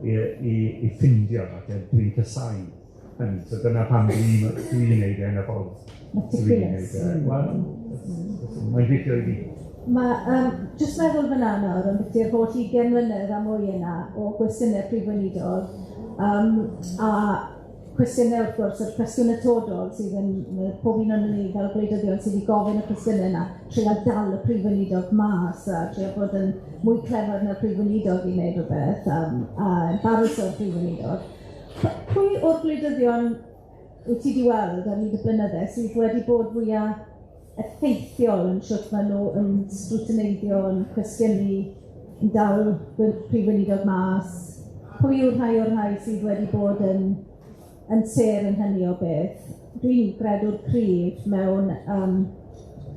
Speaker 2: i ffindio ateb, dwi'n cysau hynny. So dyna pam dwi'n gwneud yn y ffordd dwi'n gwneud e. Wel, mae'n gweithio i fi.
Speaker 1: Jyst meddwl fyna nawr, yn beth i'r holl 20 mlynedd a mwy yna o gwestiynau Prif Weinidog, a cwestiynau wrth gwrs, yr cwestiwn atodol sydd yn pob un o'n ni fel gwleidyddion sydd wedi gofyn y cwestiynau yna, trio dal y Prif Weinidog mas a trio bod yn mwy clefer na'r Prif Weinidog i wneud rhywbeth, a embarrass o'r Prif Weinidog. Pwy o'r gwleidyddion wyt ti wedi weld ar hyd y blynydde sydd wedi bod fwyaf effeithiol yn siwt maen nhw yn sgrwtineiddio, yn cwestiynu, yn dal Prif Weinidog mas? Pwy yw'r rhai sydd wedi bod yn ser yn hynny o beth? Dwi'n credu'r Prif mewn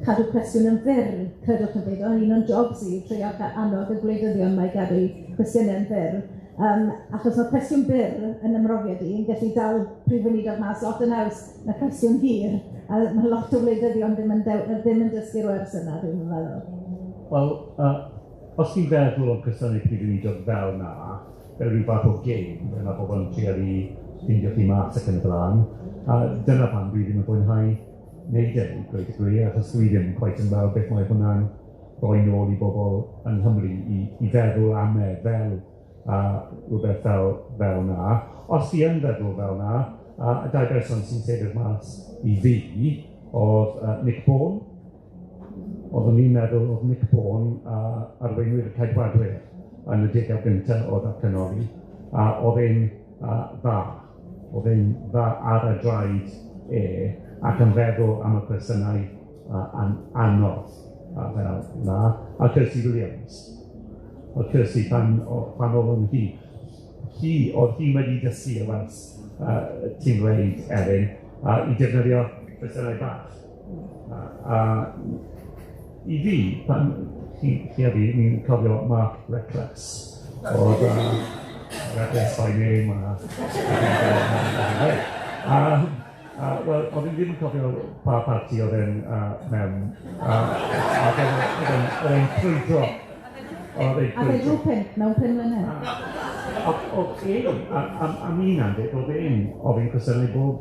Speaker 1: cadw cwestiwn yn fyr, credwch yn byd, ond un o'n jobs i trio annog y gwleidyddion mae gadw cwestiynau yn fyr. Achos mae cwestiwn byr yn ymrofiad i yn gallu dal Prif Weinidog mas lot yn haws na cwestiwn hir, a mae lot o wleidyddion ddim yn dysgu'r wers yna, dwi'n meddwl.
Speaker 2: Wel, os ti'n feddwl o'r cwestiynau Prif Weinidog fel na, fel rhyw fath o game, yna pobl yn trial i ffindio chi mas ac yn y blaen, a dyna pan dwi ddim yn fwynhau wneud e, gweud y gwir, achos dwi ddim quite yn fel beth mae hwnna'n rhoi nôl i bobl yng Nghymru i feddwl am e fel rhywbeth fel na. Os ti yn feddwl fel na, y dau berson sy'n sefyll mas i fi oedd Nick Bourne. Oeddwn i'n meddwl oedd Nick Bourne arweinwyr y Caedwadwyr yn y degawd gyntaf o ddatganoli, a oedd e'n dda. Oedd e'n dda ar y draed ac yn feddwl am y cwestiynau anodd fel na. A Kirsty Williams. O Kirsty pan oedd yn oedd hi wedi dysgu y wers ti'n dweud Erin i defnyddio cwestiynau bach. I fi, pan chi a fi, ni'n cofio Mark Reckless oedd Reckless by name wel, oedd e'n ddim yn cofio pa parti oedd e'n mewn ac oedd e'n crwydro. A fe drwy pimp, mewn 5 mlynedd. Oedd e'n, am un am beth, oedd e'n ofyn cwestiynau bob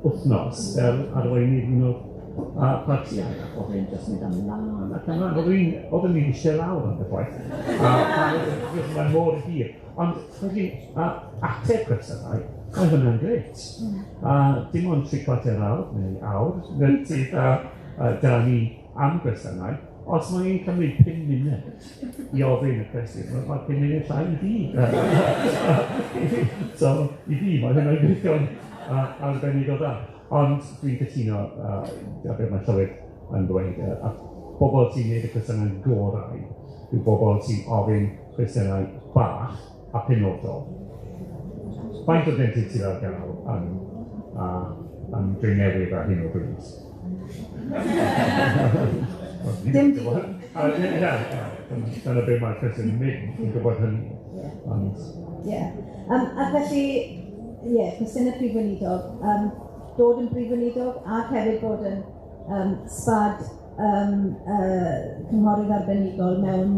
Speaker 2: wythnos fel arweinydd un o'r partiau. Oedd e'n jyst mynd ymlaen ac ymlaen. Oedd e'n eisiau lawr am y gwaith. Mae'n mor hir. Ond ateb cwestiynau, mae hwnna'n grêt. Dim ond 3/4 awr neu awr, sydd da ni am cwestiynau. Os mae e'n cymryd 5 munud i ofyn y cwestiwn, mae 5 munud llai i fi. So, i fi, mae hwnna'n gweithio'n arbennig o dda. Ond dwi'n cytuno beth mae Llywydd yn dweud. A bobl sy'n gwneud y cwestiynau gorau yw bobl sy'n ofyn cwestiynau bach a penodol. Faint o dentid sydd ar gael yn Drenewydd ar hyn o bryd?
Speaker 1: Dim digon.
Speaker 2: Dyna beth mae'r cwestiwn yn mynd, yn gwybod hynny.
Speaker 1: A felly, cwestiynau Prif Weinidog, dod yn Prif Weinidog ac hefyd bod yn sbad cynghorydd arbenigol mewn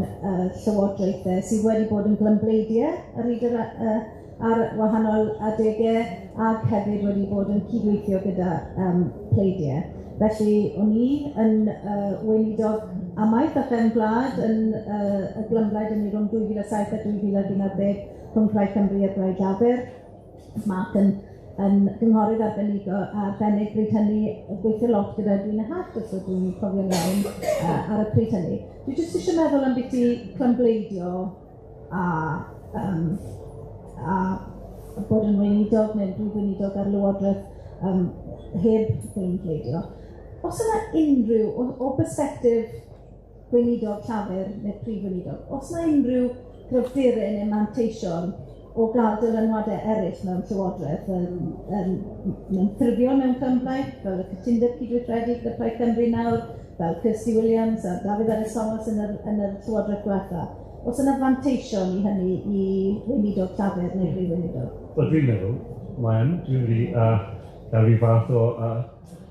Speaker 1: llywodraethau sydd wedi bod yn glymbleidiau ar hyd ar wahanol adegau ac hefyd wedi bod yn cydweithio gyda pleidiau. Felly, o'n i yn weinidog amaeth a Chen Gwlad yn y glymblaid yn ei rhwng 2007 a 2011 rhwng Plaid Cymru a Plaid Llafur. Mark yn yn gynghorydd arbennig bryd hynny, gweithio lot gyda dwi'n Hart, os dwi'n cofio'n iawn ar y pryd hynny. Dwi jyst eisiau meddwl am beth i clymbleidio a bod yn weinidog neu brif weinidog ar lywodraeth heb clymbleidio. Os yna unrhyw, o perspektif weinidog llafur neu prif weinidog, os yna unrhyw gryfderau neu manteision o gael dylanwadau eraill mewn llywodraeth mewn ffurfio mewn cymhlaeth, fel y cytundeb cydweithredu gyda Plaid Cymru nawr, fel Kirsty Williams a Dafydd Ellis Thomas yn yr llywodraeth diwetha. Os yna fanteision i hynny i weinidog llafur neu brif weinidog?
Speaker 2: Wel, dwi'n meddwl, dwi'n wedi gael rhyw fath o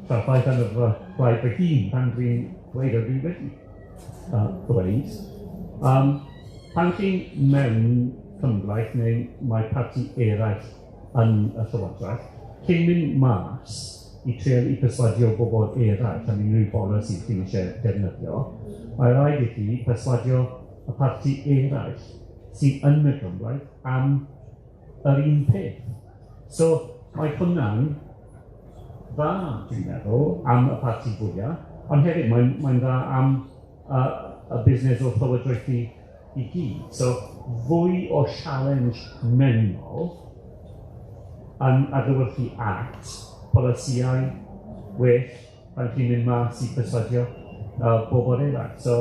Speaker 2: traffaeth yn y blaid fy hun pan dwi'n dweud o dwi wedi dweud. Pan chi'n mewn cymhlaeth neu mae parti eraill yn y llywodraeth, cyn mynd mas i treul i perswadio bobl eraill am unrhyw bolisi chi'n eisiau defnyddio, mae rhaid i chi perswadio y parti eraill sydd yn y cymhlaeth am yr un peth. So, mae hwnna'n dda, dwi'n meddwl, am y parti fwyaf, ond hefyd mae'n dda am y busnes o llywodraethu i gyd. So, fwy o challenge mewnol yn adlewyrchu at polisïau well pan chi'n mynd mas i perswadio bobl eraill. So,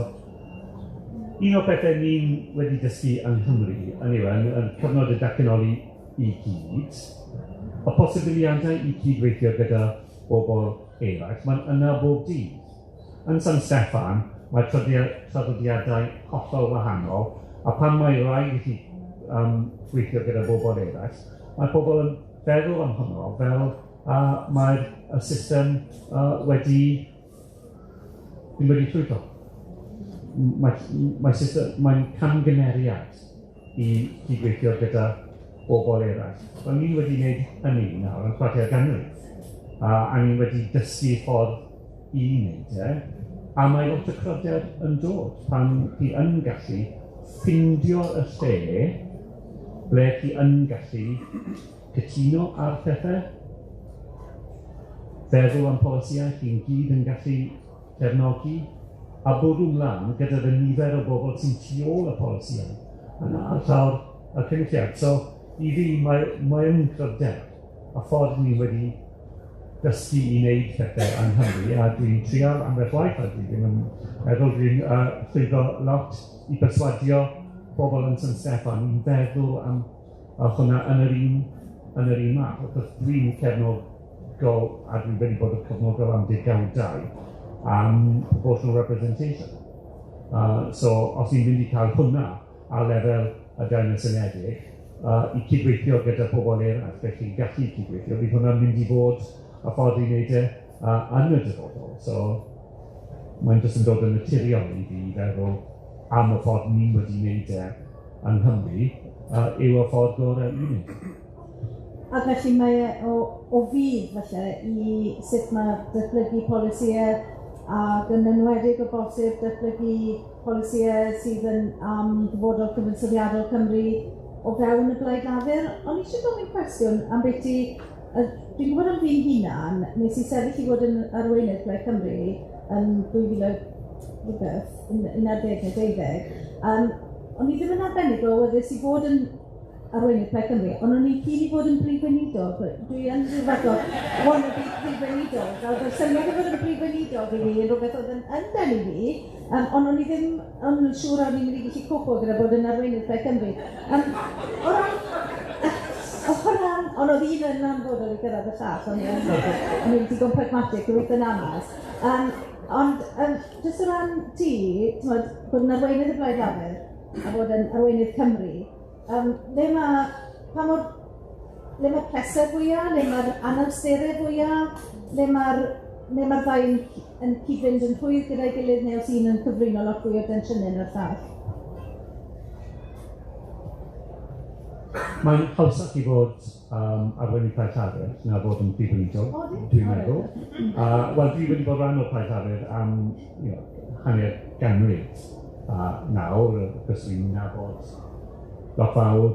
Speaker 2: un o bethau ni'n wedi dysgu yng Nghymru, yn cyfnod y datganoli i gyd, y posibiliadau i cydweithio gyda bobl eraill, mae'n yna bob dydd. Yn San Steffan, mae traddodiadau hollol wahanol, a pan mae rhaid i chi gweithio gyda bobl eraill, mae pobl yn feddwl am hwnnw, fel mae'r system wedi llwyddo. Mae'n camgymeriad i gydweithio gyda bobl eraill. Wel, ni wedi gwneud hynny nawr yn chwarter ganrif, a ni wedi dysgu ffordd i wneud a mae lot o cryfder yn dod pan chi yn gallu ffindio y lle ble chi yn gallu cytuno ar pethau, feddwl am polisïau chi'n gyd yn gallu cefnogi, a bod ymlaen gyda'r nifer o bobl sy'n tu ôl y polisïau yna ar llawr y cynulliad. So, i fi, mae'n cryfder a ffordd ni wedi dysgu i wneud pethau yng Nghymru, a dwi'n trial ambell waith, a dwi ddim yn meddwl dwi'n llwyddo lot i perswadio bobl yn San Steffan i'n feddwl am hwnna yn yr un math. Achos dwi'n cefnogol, a dwi'n wedi bod yn cefnogol am degawdau, am proportional representation. So, os ni'n mynd i cael hwnna ar lefel y Deyrnas Unedig, i cydweithio gyda pobl eraill, felly gallu cydweithio, bydd hwnna'n mynd i fod a ffordd i wneud yn y dyfodol. So, mae'n jyst yn dod yn naturiol i fi feddwl am y ffordd ni wedi wneud yng Nghymru yw y ffordd gorau i ni.
Speaker 1: A felly mae o fydd falle i sut mae datblygu polisïau ac yn enwedig o bosib datblygu polisïau sydd yn dyfodol cyfansoddiadol Cymru o fewn y Blaid Lafur. Ond eisiau gofyn cwestiwn am beth dwi'n gwybod am fi'n hunan, nes i sefyll i fod yn arweinydd Blaid Cymru yn 2011 neu 2012. O'n i ddim yn arbennig o awyddus i fod yn arweinydd Plaid Cymru, ond o'n i'n cyd i fod yn brif weinidog. Dwi yn rhyw fath o wannabe brif weinidog. Oedd y syniad o fod yn brif weinidog i fi yn rhywbeth oedd yn denu fi, ond o'n i ddim yn siŵr o'n i'n mynd i gallu copo gyda bod yn arweinydd Plaid Cymru. Ond oedd un yn anfodol i gyrraedd y llall, o'n i'n digon pragmatic, dwi'n yn amas. Ond jyst o ran ti, bod yn arweinydd y Blaid Lafur a bod yn arweinydd Cymru, le mae'r pleser fwyaf, le mae'r anawsterau fwyaf, le mae'r ddau yn cyd-fynd yn hwyr gyda'i gilydd, neu os un yn cyflwyno lot fwy o densiynau na'r llall?
Speaker 2: Mae'n hawsach i fod arweinydd Plaid Lafur na fod yn brif weinidog, dwi'n meddwl. Wel, dwi wedi bod rhan o Plaid Lafur am hanner ganrif nawr, achos dwi'n nabod lot fawr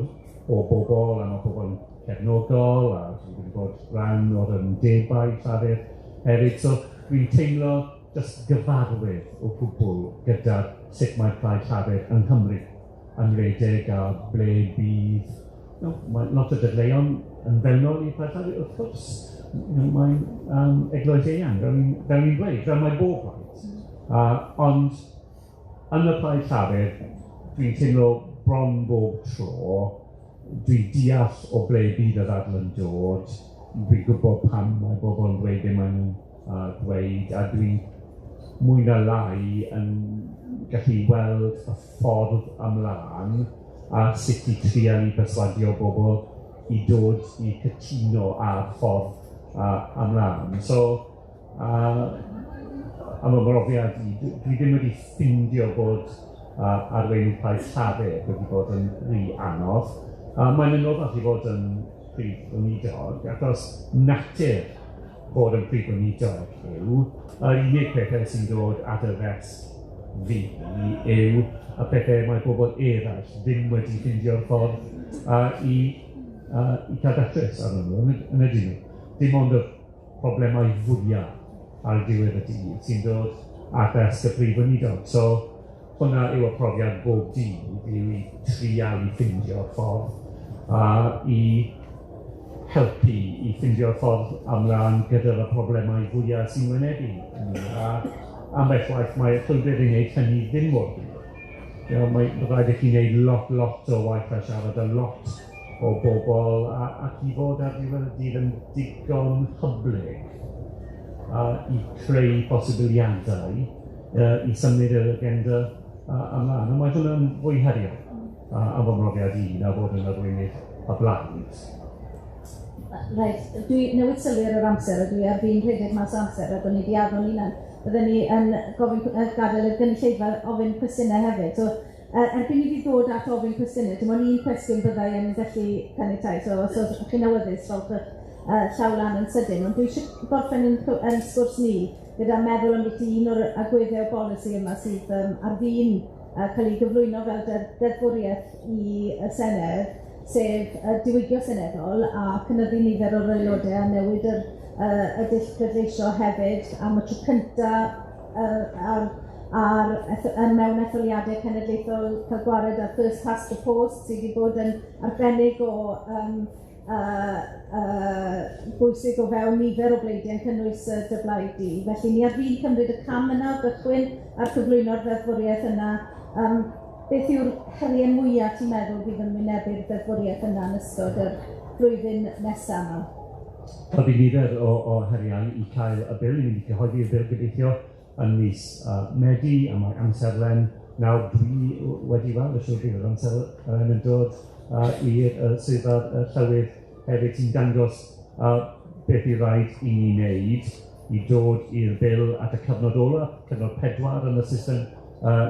Speaker 2: o bobl, a mae pobl yn cefnogol, a dwi'n bod rhan o'r ymdebau llafur hefyd. So dwi'n teimlo just gyfarwydd o gwbl gyda sut mae'r plaid llafur yng Nghymru yn redeg a ble bydd. Mae lot o dadleuon yn fewnol i plaid llafur, wrth gwrs. Mae'n eglwys eang, fel ni'n dweud, fel mae bob plaid. Ond yn y plaid llafur, dwi'n teimlo bron bob tro, dwi'n deall o ble bydd y ddadl yn dod, dwi'n gwybod pam mae bobl yn dweud be maen nhw'n dweud, a dwi'n mwy na lai yn gallu weld y ffordd ymlaen a sut i trial i perswadio bobl i dod i cytuno â'r ffordd ymlaen. So, am y brofiad i, dwi ddim wedi ffindio bod arweinydd plaid llafur wedi bod yn rhy anodd. Mae'n anoddach i fod yn Prif Weinidog, achos natur bod yn Prif Weinidog yw, yr unig pethau sy'n dod at y rest fi yw y pethau mae bobl eraill ddim wedi ffindio'r ffordd i cael datrys arnyn nhw yn y dyn. Dim ond y problemau fwyaf ar diwedd y dydd sy'n dod at est y Prif Weinidog. So, hwnna yw y profiad bob dydd yw i trial i ffindio'r ffordd i helpu i ffindio'r ffordd ymlaen gyda'r problemau fwyaf sy'n wynebu. Ambell waith mae'r llwybr i wneud hynny ddim mor hir. Mae'n rhaid i chi wneud lot o waith a siarad a lot o bobl ac i fod ar diwedd y dydd yn digon hyblyg i creu posibiliadau i symud yr agenda ymlaen. Mae hwnna'n fwy heriol am fy mrofiad i na fod yn arweinydd y blaid.
Speaker 1: Reit, dwi newid sylwi ar yr amser, a dwi ar fi'n rhedeg mas amser, a bod ni wedi addo ni nan. Byddwn ni yn gadael y gynulleidfa ofyn cwestiynau hefyd. So, erbyn i fi ddod at ofyn cwestiynau, dim ond un cwestiwn byddai yn gallu caniatáu. So chi'n awyddus, fel llaw lan yn sydyn. Ond dwi eisiau gorffen yn sgwrs ni gyda meddwl am beth un o'r agweddau o bolisi yma sydd ar fi'n cael ei gyflwyno fel deddfwriaeth i y Senedd, sef diwygio seneddol a cynyddu nifer o'r aelodau a newid y dylleisio hefyd am y tro cyntaf mewn etholiadau cenedlaethol cael gwared ar First Past the Post sydd wedi bod yn arbennig o bwysig o fewn nifer o bleidiau yn cynnwys y dyblaid di. Felly ni ar fi'n cymryd y cam yna o gychwyn ar cyflwyno'r ddeddfwriaeth yna. Beth yw'r heriau mwyaf ti'n meddwl fydd yn wynebu'r ddeddfwriaeth yna yn ystod yr flwyddyn nesaf yma?
Speaker 2: Oedd i nifer o heriau i cael y bil, i mynd i cyhoeddi y bil gobeithio yn mis Medi, a mae amserlen nawr dwi wedi weld, y siwr bydd yr amserlen yn dod i'r swyddfa Llywydd hefyd sy'n dangos beth i rhaid i ni wneud i dod i'r bil at y cyfnod ola, cyfnod 4 yn y system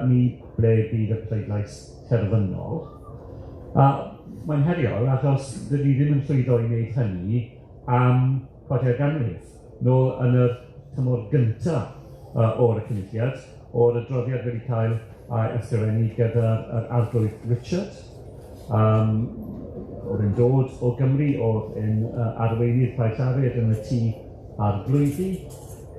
Speaker 2: ni ble bydd y pleidlais terfynol. Mae'n heriol achos dydyn ni ddim yn llwyddo i wneud hynny am 4 ganrif. Nôl yn y tymor gyntaf o'r cynulliad, o'r adroddiad wedi cael ei ysgrifennu gyda'r arglwydd Richard. Oedd yn dod o Gymru, oedd yn arweinydd plaid llafur yn y tŷ arglwyddi,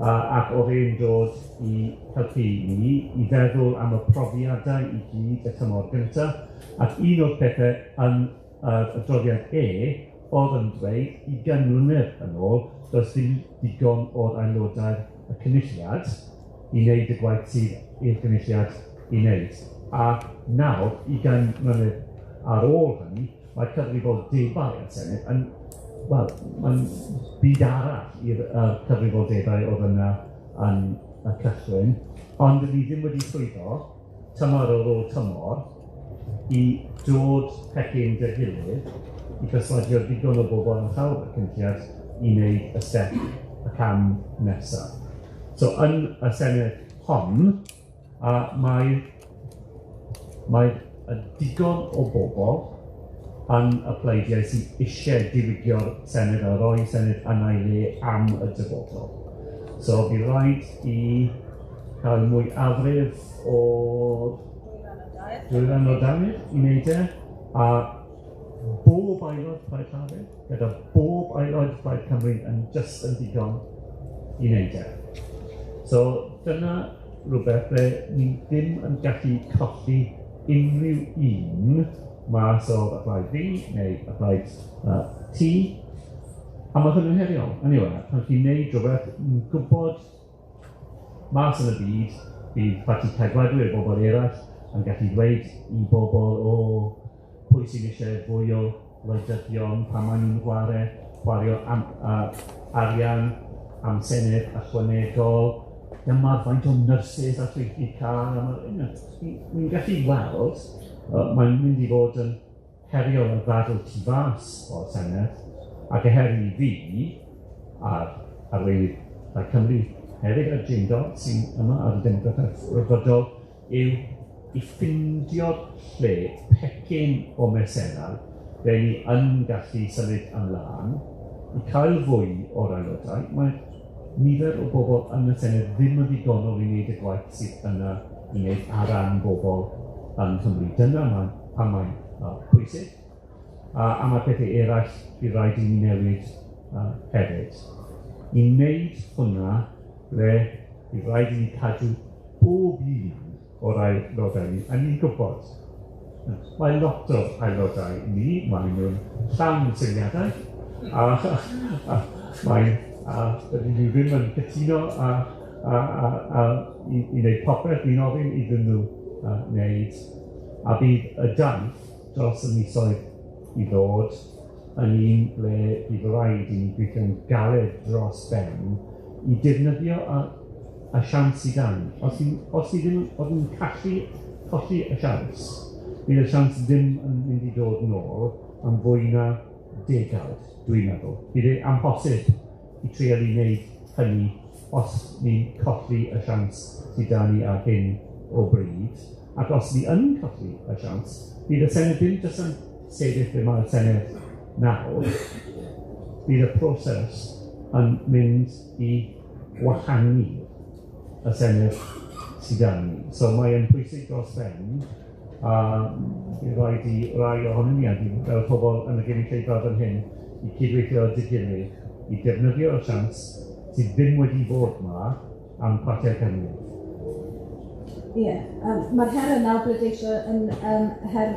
Speaker 2: ac oedd e'n dod i helpu ni i feddwl am y profiadau i gyd y tymor gyntaf. Ac un o'r pethau yn adroddiad oedd yn dweud 20 mlynedd yn ôl, does dim digon o'r aelodau y cynulliad i wneud y gwaith sydd i'r cynulliad i wneud. A nawr, 20 mlynedd ar ôl hynny, mae cyfrifoldebau y Senedd yn, wel, mae'n byd arall i'r cyfrifoldebau oedd yna yn y cychwyn, ond ni ddim wedi llwyddo, tymor ar ôl tymor, i dod pecyn dy gilydd, i perswadio digon o bobl yn llawer y cynulliad i wneud y step, y cam nesaf. So yn y Senedd hon, mae digon o bobl yn y pleidiau sydd eisiau diwygio'r Senedd a roi Senedd yn ei le am y dyfodol. So bydd rhaid i cael mwy afrif o dwyran o dafydd i wneud e, a bob aelod Plaid Lafur, gyda bob aelod Plaid Cymru yn just yn digon i wneud e. So dyna rhywbeth ble ni ddim yn gallu colli unrhyw un mas o'r blaid fi neu y blaid ti. A mae hwn yn heriol. Anyway, pan chi'n neud rhywbeth, ni'n gwybod mas yn y byd, bydd pati caegwadwyr bobl eraill yn gallu dweud i bobl pwy sy'n eisiau fwy o wleidyddion pan maen nhw'n gwario arian am Senedd ychwanegol. Dyma faint o nyrsys a allwch chi cael. Ni'n gallu weld, mae'n mynd i fod yn heriol yn ddadl tu fas o'r Senedd, ac heri fi ar Weinidog Cymru hefyd y Jindod sy'n yma ar y Democrataeth Rhyfrydol yw i ffindio'r lle pecyn o mesenau ble ni yn gallu symud ymlaen, i cael fwy o'r aelodau. Mae nifer o bobl yn y Senedd ddim yn ddigonol i wneud y gwaith sydd yna i wneud ar ran bobl yn Cymru. Dyna pan mae'n pwysig. A mae pethau eraill bydd rhaid i ni newid hefyd. I wneud hwnna, ble bydd rhaid i ni cadw bob un o'r aelodau ni. A ni'n gwybod, mae lot o aelodau ni, maen nhw'n llawn syniadau, a rydyn nhw ddim yn cytuno i wneud popeth ni'n ofyn iddyn nhw wneud. A bydd y daith dros y misoedd i ddod yn un ble bydd rhaid i ni gweithio'n galed dros ben i defnyddio y siawns sydd gan. Os ni ddim yn gallu colli y siawns, bydd y siawns ddim yn mynd i dod nôl am fwy na degawd, dwi'n meddwl. Bydd e amhosib i trial i wneud hynny os ni'n colli y siawns sydd gan ni ar hyn o bryd. Ac os ni yn colli y siawns, bydd y Senedd ddim jyst yn sefyll ble mae'r Senedd nawr, bydd y proses yn mynd i wahanu y Senedd sydd gan ni. So mae'n pwysig dros ben, a bydd rhaid i rai ohonyn ni, fel pobl yn y gynulleidfa fan hyn, i cydweithio dy gilydd, i defnyddio'r siawns sydd ddim wedi bod yma am partiau Cymru.
Speaker 1: Ie, mae'r her yna o bleidleisio yn her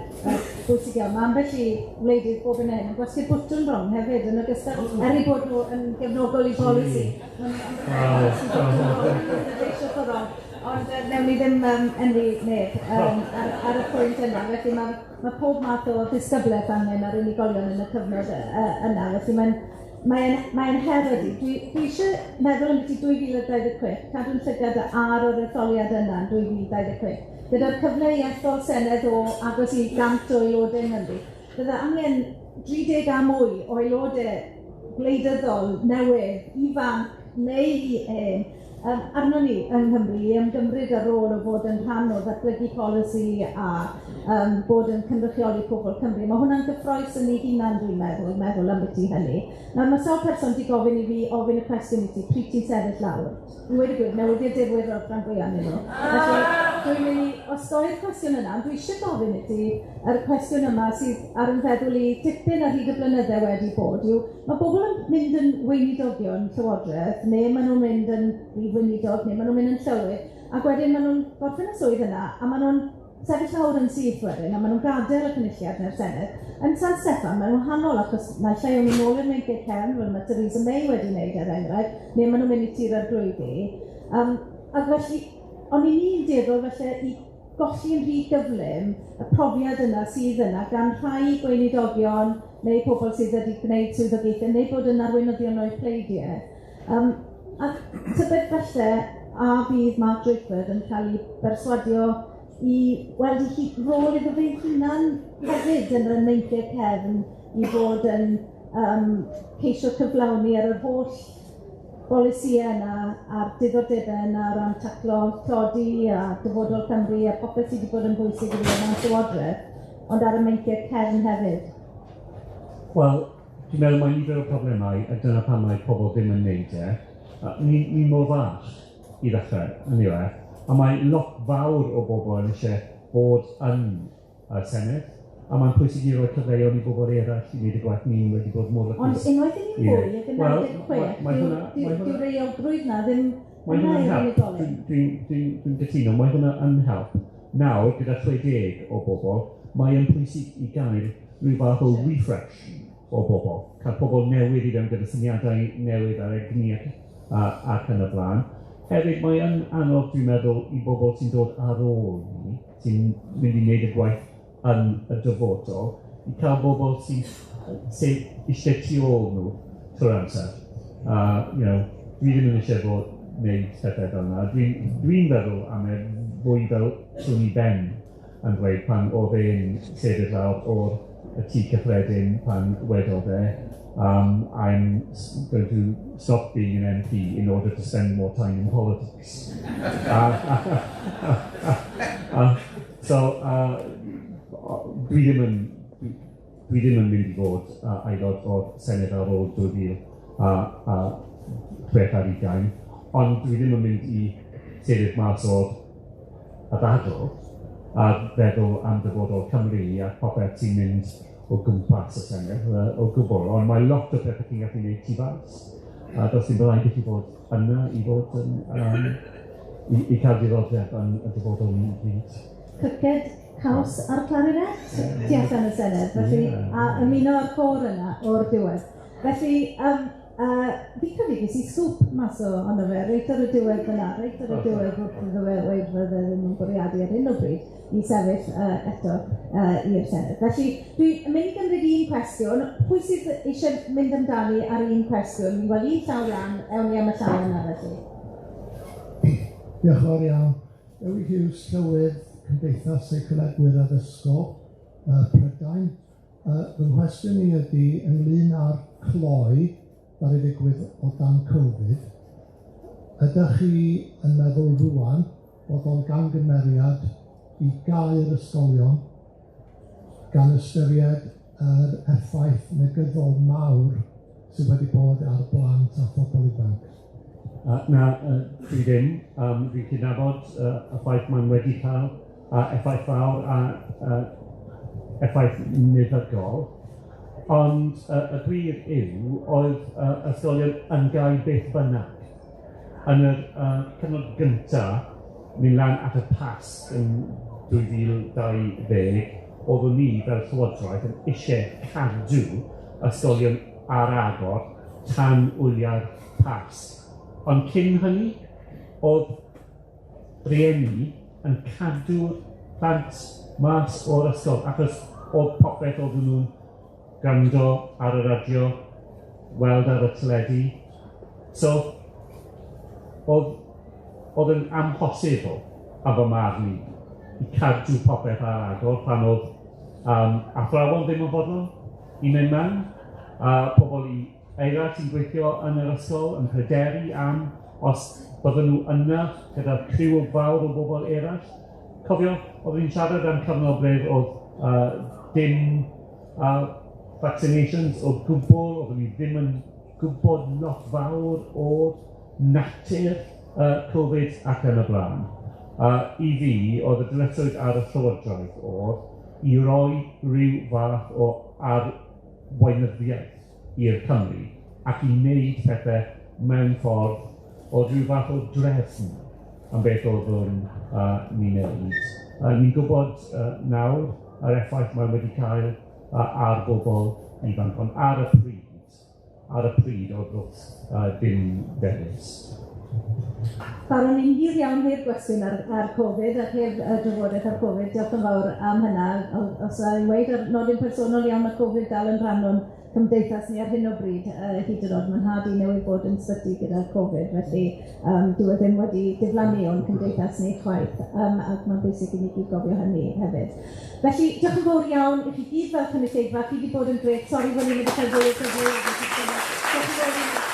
Speaker 1: bwysig iawn. Mae ambell i wleidydd bob yn hyn yn gwasgu'r bwtwn rong hefyd, yn ogystal i bod nhw yn gefnogol i polisi. Ond newn ni ddim enwi neb ar y pwynt yna, felly mae pob math o ddisgyblaeth angen ar unigolion yn y cyfnod yna, felly mae'n her ydi. Dwi eisiau meddwl am beth 2026, cadw'n llygad ar o'r etholiad yna yn 2026. Gyda'r cyfle i ethol Senedd o agos i 100 o aelodau yng Nghymru. Bydda angen 30 a mwy o aelodau gwleidyddol newydd, ifanc neu arno ni yng Nghymru i ymgymryd ar ôl o fod yn rhan o ddatblygu polisi a bod yn cynrychioli pobl Cymru. Mae hwnna'n gyffroes yn ei hunan, dwi'n meddwl am beth i hynny. Nawr, mae sawl person wedi gofyn i fi ofyn y cwestiwn i ti, pryd ti'n sefyll lawr? Dwi'n wedi gweud, newyddiad dirwydd o'r rhan fwyaf nhw. Felly, dwi'n mynd i osgoi'r cwestiwn yna, dwi eisiau gofyn i ti yr cwestiwn yma sydd ar yn feddwl i dipyn ar hyd y blynyddau wedi bod yw, mae bobl yn mynd yn weinidogion llywodraeth, neu maen nhw'n mynd yn Weinidog, neu maen nhw'n mynd yn Llywydd, ac wedyn maen nhw'n gorffen y swydd yna, a maen nhw'n sefyll lawr yn syth wedyn, a maen nhw'n gadael y cynulliad neu'r Senedd. Yn San Steffan, maen nhw'n wahanol achos mae lle o'n i nôl i'r meincyd cefn, fel mae Theresa May wedi wneud er enghraifft, neu maen nhw'n mynd i tir ar glwyddi. Ac felly, o'n i'n dueddol felly i golli yn rhy gyflym y profiad yna sydd yna gan rhai gweinidogion neu pobl sydd wedi gwneud swyddogaethau neu bod yn arweinyddion o'i pleidiau. A tybed felly a bydd Mark Drakeford yn cael ei berswadio i weld i rôl iddo fe'i hunan hefyd yn y meincyd cefn i fod yn ceisio cyflawni ar yr holl bolisïau yna a'r diddordebau yna ran taclo tlodi a dyfodol Cymru a popeth sydd wedi bod yn bwysig i fi yma'n llywodraeth, ond ar y meincyd cefn hefyd.
Speaker 2: Wel, dwi'n meddwl mae nifer o problemau, a dyna pan mae pobl ddim yn neud e. Ni mor fach i ddechrau, a mae lot fawr o bobl yn eisiau bod yn y Senedd, a mae'n pwysig i roi cyfleoedd i bobl eraill i wneud y gwaith ni wedi bod mor lwcus.
Speaker 1: Ond unwaith i ni'n fwy, ac yn 96, diw'r reolbrwydd na ddim yna i'r unigolyn.
Speaker 2: Dwi'n gytuno, mae hwnna yn help. Nawr, gyda 60 o bobl, mae yn pwysig i gael rhyw fath o refresh o bobl. Cael pobl newydd i fewn gyda syniadau newydd ar egni ac yn y blaen. Hefyd, mae yn anodd, dwi'n meddwl, i bobl sy'n dod ar ôl ni, sy'n mynd i wneud y gwaith yn y dyfodol, i cael bobl sy'n eisiau tu ôl nhw trwy'r amser. Dwi ddim yn eisiau bod wneud pethau fel yna. Dwi'n feddwl am fwy fel Tony Ben yn dweud pan oedd e'n sefyll lawr o'r tŷ cyffredin pan wedodd e, I'm going to stop being an MP in order to spend more time in politics. Dwi ddim yn mynd i fod aelod o'r Senedd ar ôl 2020, ond dwi ddim yn mynd i sefyll mas o'r ddadl a feddwl am dyfodol Cymru a popeth sy'n mynd o gwmpas y Senedd o gwbl, ond mae lot o bethau chi'n gallu gwneud tu fas. Does dim byddai'n gallu bod yna i fod i cael diddordeb yn y dyfodol ni gyd.
Speaker 1: Cyced caws a'r clarinet tu allan y Senedd, felly, a ymuno ar côr yna o'r diwedd. Felly, fi credu ges i sgwp mas ono fe, reit ar y diwedd fyna, reit ar y diwedd wrth iddo fe weid fydde ddim yn bwriadu ar hyn o bryd i sefyll eto i'r Senedd. Felly, dwi'n mynd i gymryd un cwestiwn. Pwy sydd eisiau mynd amdani ar un cwestiwn? Mi'n gweld un llaw iawn, ewn ni am y llaw yna felly.
Speaker 3: Diolch yn fawr iawn. Dewi Hughes, Llywydd, Cymdeithas Seicolegwyr Addysgol, Prydain. Fy nghwestiwn i ydy ynglyn â'r cloi ar ei ddigwydd o dan Covid. Ydych chi yn meddwl rwan bod o'n gangymeriad i gau'r ysgolion gan ystyried yr effaith negyddol mawr sydd wedi bod ar blant a phobl ifanc?
Speaker 2: Dwi ddim. Dwi'n cydnabod y ffaith mae'n wedi cael effaith fawr a effaith nefygol. Ond y gwir yw, oedd ysgolion yn gael beth bynnag. Yn y cyfnod gyntaf, mynd lan at y Pasg yn 2020, oeddwn ni fel Llywodraeth yn eisiau cadw ysgolion ar agor tan wylia'r Pasg. Ond cyn hynny, oedd rhieni yn cadw'r plant mas o'r ysgol, achos oedd popeth oedden nhw'n gwrando ar y radio, weld ar y teledu. So, oedd yn amhosibl a fy marn i cadw popeth ar agor pan oedd athrawon ddim yn fodlon i mynd mewn, pobl eraill sy'n gweithio yn yr ysgol yn pryderu am os bydden nhw yna gyda'r criw fawr o bobl eraill. Cofio, oedd ni'n siarad am cyfnod ble oedd dim vaccinations o gwbl, oeddwn ni ddim yn gwybod lot fawr o'r natur Covid ac yn y blaen. I fi, oedd y dyletswydd ar y Llywodraeth oedd i roi rhyw fath o arweinyddiaeth i'r Cymru ac i wneud pethau mewn ffordd o rhyw fath o drefn am beth oedd ni'n neud. Ni'n gwybod nawr yr effaith mae wedi cael ar bobl ifanc, ond ar y pryd oedd wrth dim ddewis.
Speaker 1: Baron ni'n hir iawn i'r gwestiwn ar Covid ac i'r drafodaeth ar Covid. Diolch yn fawr am hynna. Os yw'n weid ar nodyn personol iawn mae Covid dal yn rhan o'n cymdeithas ni ar hyn o bryd, hyd yn oed mae'n nhad i newydd bod yn sbyty gyda'r Covid, felly dyw e ddim wedi diflannu o'n cymdeithas ni chwaith, ac mae'n bwysig i ni gyd gofio hynny hefyd. Felly, diolch yn fawr iawn i chi gyd fel cynulleidfa, chi wedi bod yn grêt, sori bod ni'n mynd i cael fwy o gyfle. Diolch yn fawr iawn.